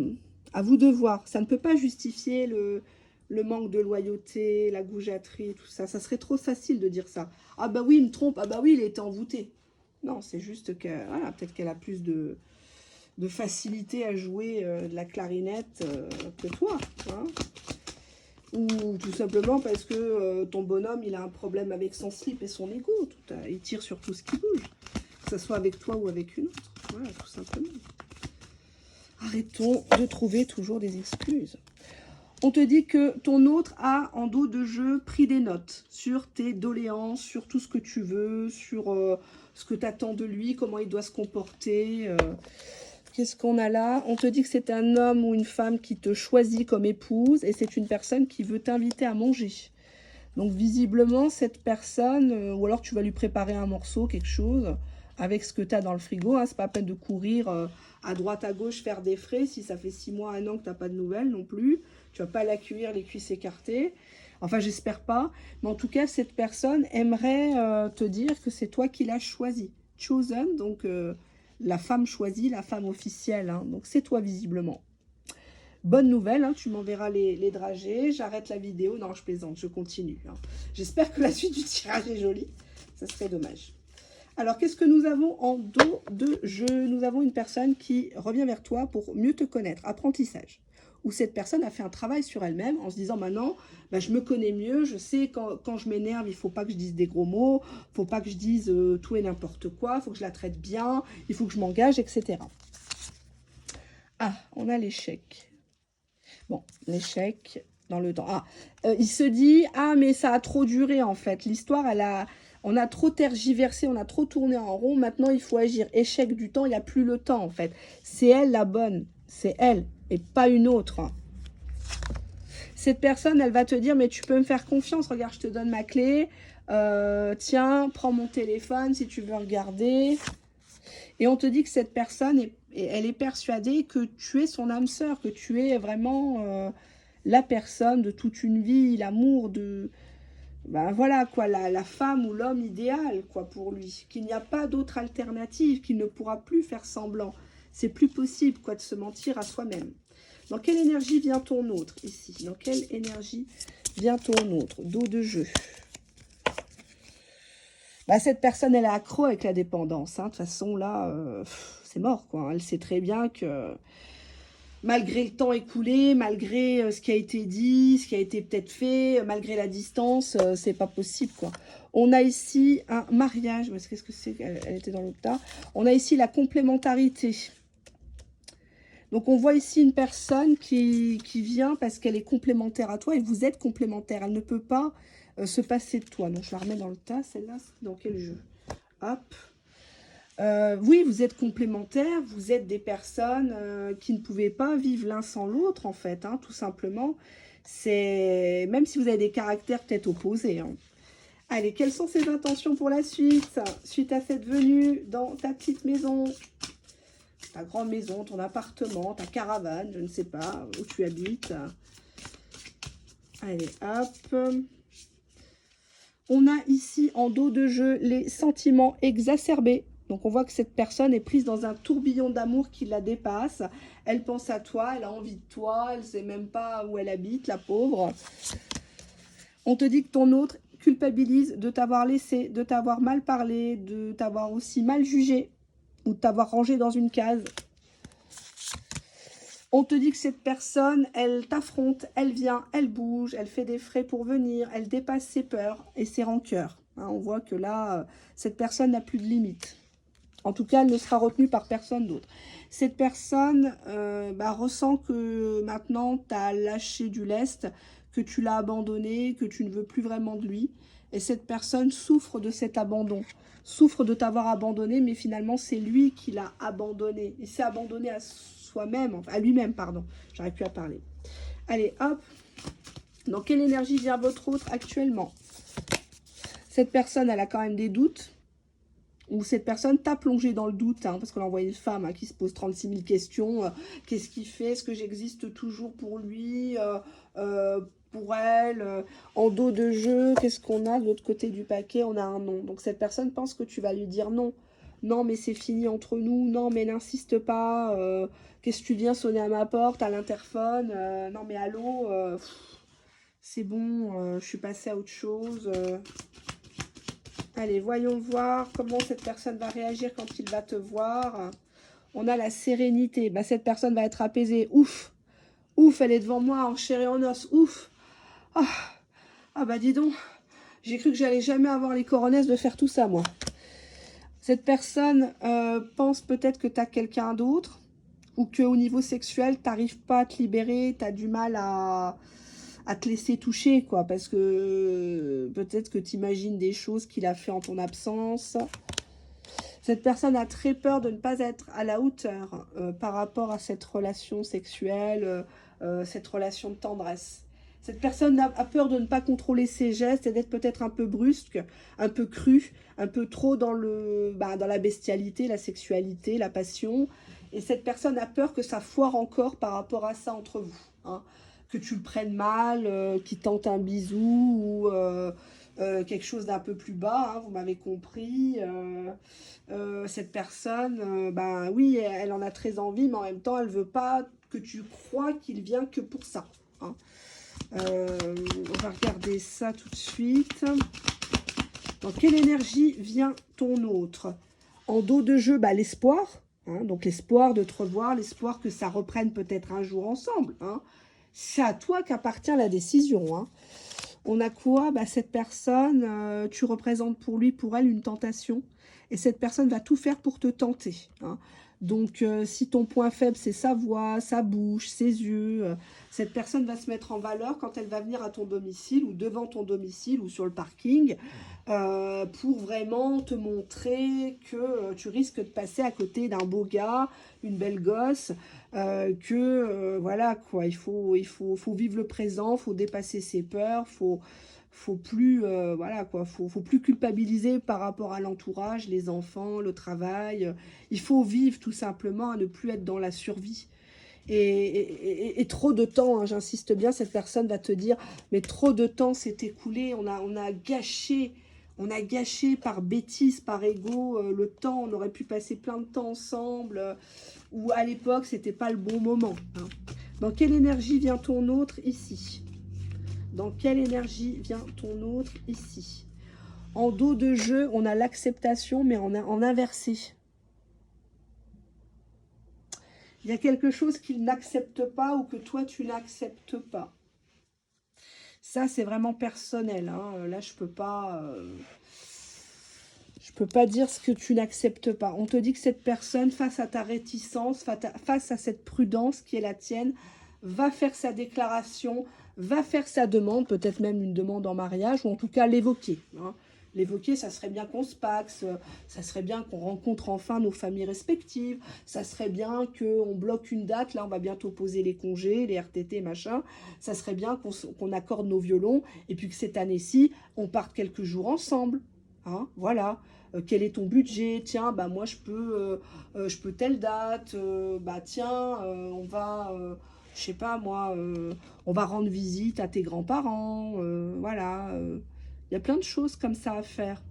vous de voir. Ça ne peut pas justifier le manque de loyauté, la goujaterie, tout ça. Ça serait trop facile de dire ça. Ah bah oui, il me trompe. Ah bah oui, il était envoûté. Non, c'est juste que, voilà, peut-être qu'elle a plus de facilité à jouer de la clarinette que toi. Hein. Ou tout simplement parce que ton bonhomme, il a un problème avec son slip et son ego. Il tire sur tout ce qui bouge. Que ce soit avec toi ou avec une autre. Voilà, tout simplement. Arrêtons de trouver toujours des excuses. On te dit que ton autre a, en dos de jeu, pris des notes sur tes doléances, sur tout ce que tu veux, sur ce que tu attends de lui, comment il doit se comporter. Qu'est-ce qu'on a là? On te dit que c'est un homme ou une femme qui te choisit comme épouse et c'est une personne qui veut t'inviter à manger. Donc visiblement, cette personne, ou alors tu vas lui préparer un morceau, quelque chose, avec ce que tu as dans le frigo. Hein, c'est pas la peine de courir à droite, à gauche, faire des frais si ça fait 6 mois, 1 an que tu n'as pas de nouvelles non plus. Tu vas pas l'accueillir les cuisses écartées. Enfin, j'espère pas. Mais en tout cas, cette personne aimerait te dire que c'est toi qui l'as choisi. Chosen, donc... la femme choisie, la femme officielle. Hein. Donc, c'est toi, visiblement. Bonne nouvelle, hein, tu m'enverras les dragées. J'arrête la vidéo. Non, je plaisante, je continue. Hein. J'espère que la suite du tirage est jolie. Ça serait dommage. Alors, qu'est-ce que nous avons en dos de jeu? Nous avons une personne qui revient vers toi pour mieux te connaître, apprentissage. Où cette personne a fait un travail sur elle-même en se disant, maintenant, bah, je me connais mieux, je sais quand je m'énerve, il ne faut pas que je dise des gros mots, il ne faut pas que je dise tout et n'importe quoi, il faut que je la traite bien, il faut que je m'engage, etc. Ah, on a l'échec. Bon, l'échec dans le temps. Ah, il se dit, ah, mais ça a trop duré en fait. L'histoire, on a trop tergiversé, on a trop tourné en rond. Maintenant, il faut agir. Échec du temps, il n'y a plus le temps en fait. C'est elle la bonne. C'est elle et pas une autre. Cette personne, elle va te dire, mais tu peux me faire confiance. Regarde, je te donne ma clé. Tiens, prends mon téléphone si tu veux regarder. Et on te dit que cette personne, elle est persuadée que tu es son âme sœur, que tu es vraiment la personne de toute une vie, l'amour de... Ben voilà, quoi, la femme ou l'homme idéal, quoi, pour lui. Qu'il n'y a pas d'autre alternative, qu'il ne pourra plus faire semblant. C'est plus possible, quoi, de se mentir à soi-même. Dans quelle énergie vient ton autre, ici? Dans quelle énergie vient ton autre? Dos de jeu. Bah, cette personne, elle est accro avec la dépendance. Hein. De toute façon, là, c'est mort, quoi. Elle sait très bien que malgré le temps écoulé, malgré ce qui a été dit, ce qui a été peut-être fait, malgré la distance, c'est pas possible, quoi. On a ici un mariage. Qu'est-ce que c'est? Elle était dans l'autre tas. On a ici la complémentarité. Donc, on voit ici une personne qui vient parce qu'elle est complémentaire à toi et vous êtes complémentaire. Elle ne peut pas se passer de toi. Donc, je la remets dans le tas. Celle-là, c'est dans quel jeu? Hop. Oui, vous êtes complémentaires. Vous êtes des personnes qui ne pouvaient pas vivre l'un sans l'autre, en fait, hein, tout simplement. C'est même si vous avez des caractères peut-être opposés. Hein. Allez, quelles sont ses intentions pour la suite? Suite à cette venue dans ta petite maison, ta grande maison, ton appartement, ta caravane, je ne sais pas où tu habites. Allez, hop. On a ici en dos de jeu les sentiments exacerbés. Donc on voit que cette personne est prise dans un tourbillon d'amour qui la dépasse. Elle pense à toi, elle a envie de toi, elle ne sait même pas où elle habite, la pauvre. On te dit que ton autre culpabilise de t'avoir laissé, de t'avoir mal parlé, de t'avoir aussi mal jugé ou de t'avoir rangé dans une case. On te dit que cette personne, elle t'affronte, elle vient, elle bouge, elle fait des frais pour venir, elle dépasse ses peurs et ses rancœurs. Hein, on voit que là, cette personne n'a plus de limite. En tout cas, elle ne sera retenue par personne d'autre. Cette personne ressent que maintenant, tu as lâché du lest, que tu l'as abandonné, que tu ne veux plus vraiment de lui. Et cette personne souffre de cet abandon, souffre de t'avoir abandonné, mais finalement, c'est lui qui l'a abandonné. Il s'est abandonné à soi-même, enfin, à lui-même, pardon. J'arrive plus à parler. Allez, hop. Dans quelle énergie vient votre autre actuellement? Cette personne, elle a quand même des doutes. Ou cette personne t'a plongé dans le doute, hein, parce qu'on a envoyé une femme hein, qui se pose 36 000 questions. Qu'est-ce qu'il fait? Est-ce que j'existe toujours pour lui, pour elle? En dos de jeu, qu'est-ce qu'on a de l'autre côté du paquet? On a un non. Donc cette personne pense que tu vas lui dire non. Non, mais c'est fini entre nous. Non, mais n'insiste pas. Qu'est-ce que tu viens sonner à ma porte, à l'interphone? Non, mais allô, c'est bon, je suis passée à autre chose. Allez, voyons voir comment cette personne va réagir quand il va te voir. On a la sérénité. Bah, cette personne va être apaisée. Ouf, ouf, elle est devant moi en chair et en os. Ouf. Ah bah dis donc, j'ai cru que j'allais jamais avoir les coronesses de faire tout ça, moi. Cette personne pense peut-être que tu as quelqu'un d'autre ou qu'au niveau sexuel, tu n'arrives pas à te libérer, tu as du mal à te laisser toucher, quoi, parce que peut-être que tu imagines des choses qu'il a fait en ton absence. Cette personne a très peur de ne pas être à la hauteur par rapport à cette relation sexuelle, cette relation de tendresse. Cette personne a peur de ne pas contrôler ses gestes et d'être peut-être un peu brusque, un peu cru, un peu trop dans la bestialité, la sexualité, la passion. Et cette personne a peur que ça foire encore par rapport à ça entre vous. Hein. Que tu le prennes mal, qu'il tente un bisou ou quelque chose d'un peu plus bas, hein, vous m'avez compris. Cette personne, oui, elle en a très envie, mais en même temps, elle ne veut pas que tu crois qu'il vient que pour ça. Hein. On va regarder ça tout de suite. Dans quelle énergie vient ton autre? En dos de jeu, bah, l'espoir. Hein, donc l'espoir de te revoir, l'espoir que ça reprenne peut-être un jour ensemble. Hein. C'est à toi qu'appartient la décision. Hein. On a quoi? Bah, cette personne, tu représentes pour lui, pour elle, une tentation. Et cette personne va tout faire pour te tenter. Hein. Donc, si ton point faible, c'est sa voix, sa bouche, ses yeux, cette personne va se mettre en valeur quand elle va venir à ton domicile ou devant ton domicile ou sur le parking pour vraiment te montrer que tu risques de passer à côté d'un beau gars, une belle gosse, voilà quoi, il faut vivre le présent, faut dépasser ses peurs, faut plus voilà quoi, faut plus culpabiliser par rapport à l'entourage, les enfants, le travail. Il faut vivre tout simplement, à ne plus être dans la survie. Et trop de temps, hein, j'insiste bien, cette personne va te dire, mais trop de temps s'est écoulé, on a gâché par bêtise, par ego, le temps, on aurait pu passer plein de temps ensemble, ou à l'époque, c'était pas le bon moment. Hein. Dans quelle énergie vient ton autre ici? Dans quelle énergie vient ton autre ici? En dos de jeu, on a l'acceptation, mais en inversé. Il y a quelque chose qu'il n'accepte pas ou que toi, tu n'acceptes pas. Ça, c'est vraiment personnel. Hein. Là, je peux pas dire ce que tu n'acceptes pas. On te dit que cette personne, face à ta réticence, face à cette prudence qui est la tienne, va faire sa déclaration, va faire sa demande, peut-être même une demande en mariage, ou en tout cas l'évoquer. Hein. L'évoquer, ça serait bien qu'on se paxe, ça serait bien qu'on rencontre enfin nos familles respectives, ça serait bien qu'on bloque une date, là on va bientôt poser les congés, les RTT, machin, ça serait bien qu'on accorde nos violons, et puis que cette année-ci, on parte quelques jours ensemble. Hein, voilà. Quel est ton budget? Tiens, bah moi je peux telle date, bah tiens, on va... je sais pas moi, on va rendre visite à tes grands-parents, voilà. Il y a plein de choses comme ça à faire.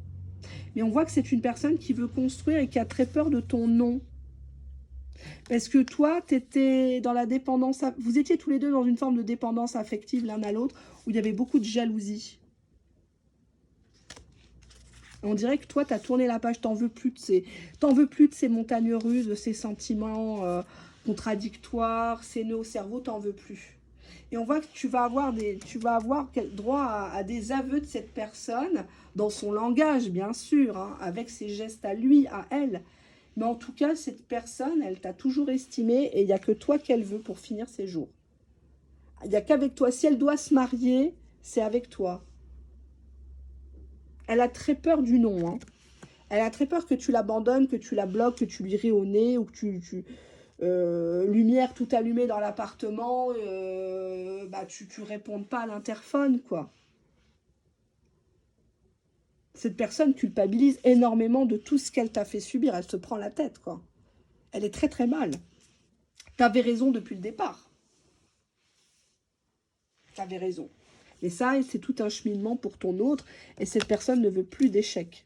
Mais on voit que c'est une personne qui veut construire et qui a très peur de ton non. Parce que toi, tu étais dans la dépendance, vous étiez tous les deux dans une forme de dépendance affective l'un à l'autre, où il y avait beaucoup de jalousie. On dirait que toi, tu as tourné la page, t'en veux plus de ces montagnes russes, de ces sentiments contradictoires, ces nœuds au cerveau, t'en veux plus. Et on voit que tu vas avoir droit à des aveux de cette personne, dans son langage, bien sûr, hein, avec ses gestes à lui, à elle. Mais en tout cas, cette personne, elle t'a toujours estimé et il n'y a que toi qu'elle veut pour finir ses jours. Il n'y a qu'avec toi. Si elle doit se marier, c'est avec toi. Elle a très peur du non. Hein. Elle a très peur que tu l'abandonnes, que tu la bloques, que tu lui ris au nez ou que lumière tout allumée dans l'appartement, bah tu répondes pas à l'interphone, quoi. Cette personne culpabilise énormément de tout ce qu'elle t'a fait subir. Elle se prend la tête, quoi. Elle est très très mal. T'avais raison depuis le départ. T'avais raison. Et ça, c'est tout un cheminement pour ton autre. Et cette personne ne veut plus d'échec.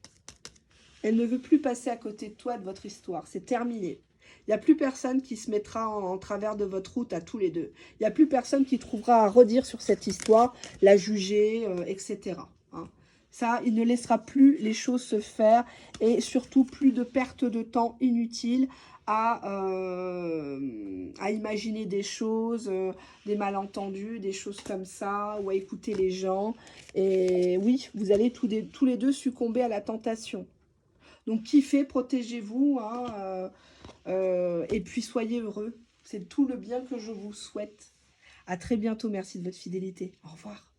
Elle ne veut plus passer à côté de toi, de votre histoire. C'est terminé. Il n'y a plus personne qui se mettra en travers de votre route à tous les deux. Il n'y a plus personne qui trouvera à redire sur cette histoire, la juger, etc. Hein. Ça, il ne laissera plus les choses se faire et surtout plus de perte de temps inutile à imaginer des choses, des malentendus, des choses comme ça, ou à écouter les gens. Et oui, vous allez tous les deux succomber à la tentation. Donc, kiffez, protégez-vous, hein, et puis soyez heureux. C'est tout le bien que je vous souhaite. À très bientôt. Merci de votre fidélité. Au revoir.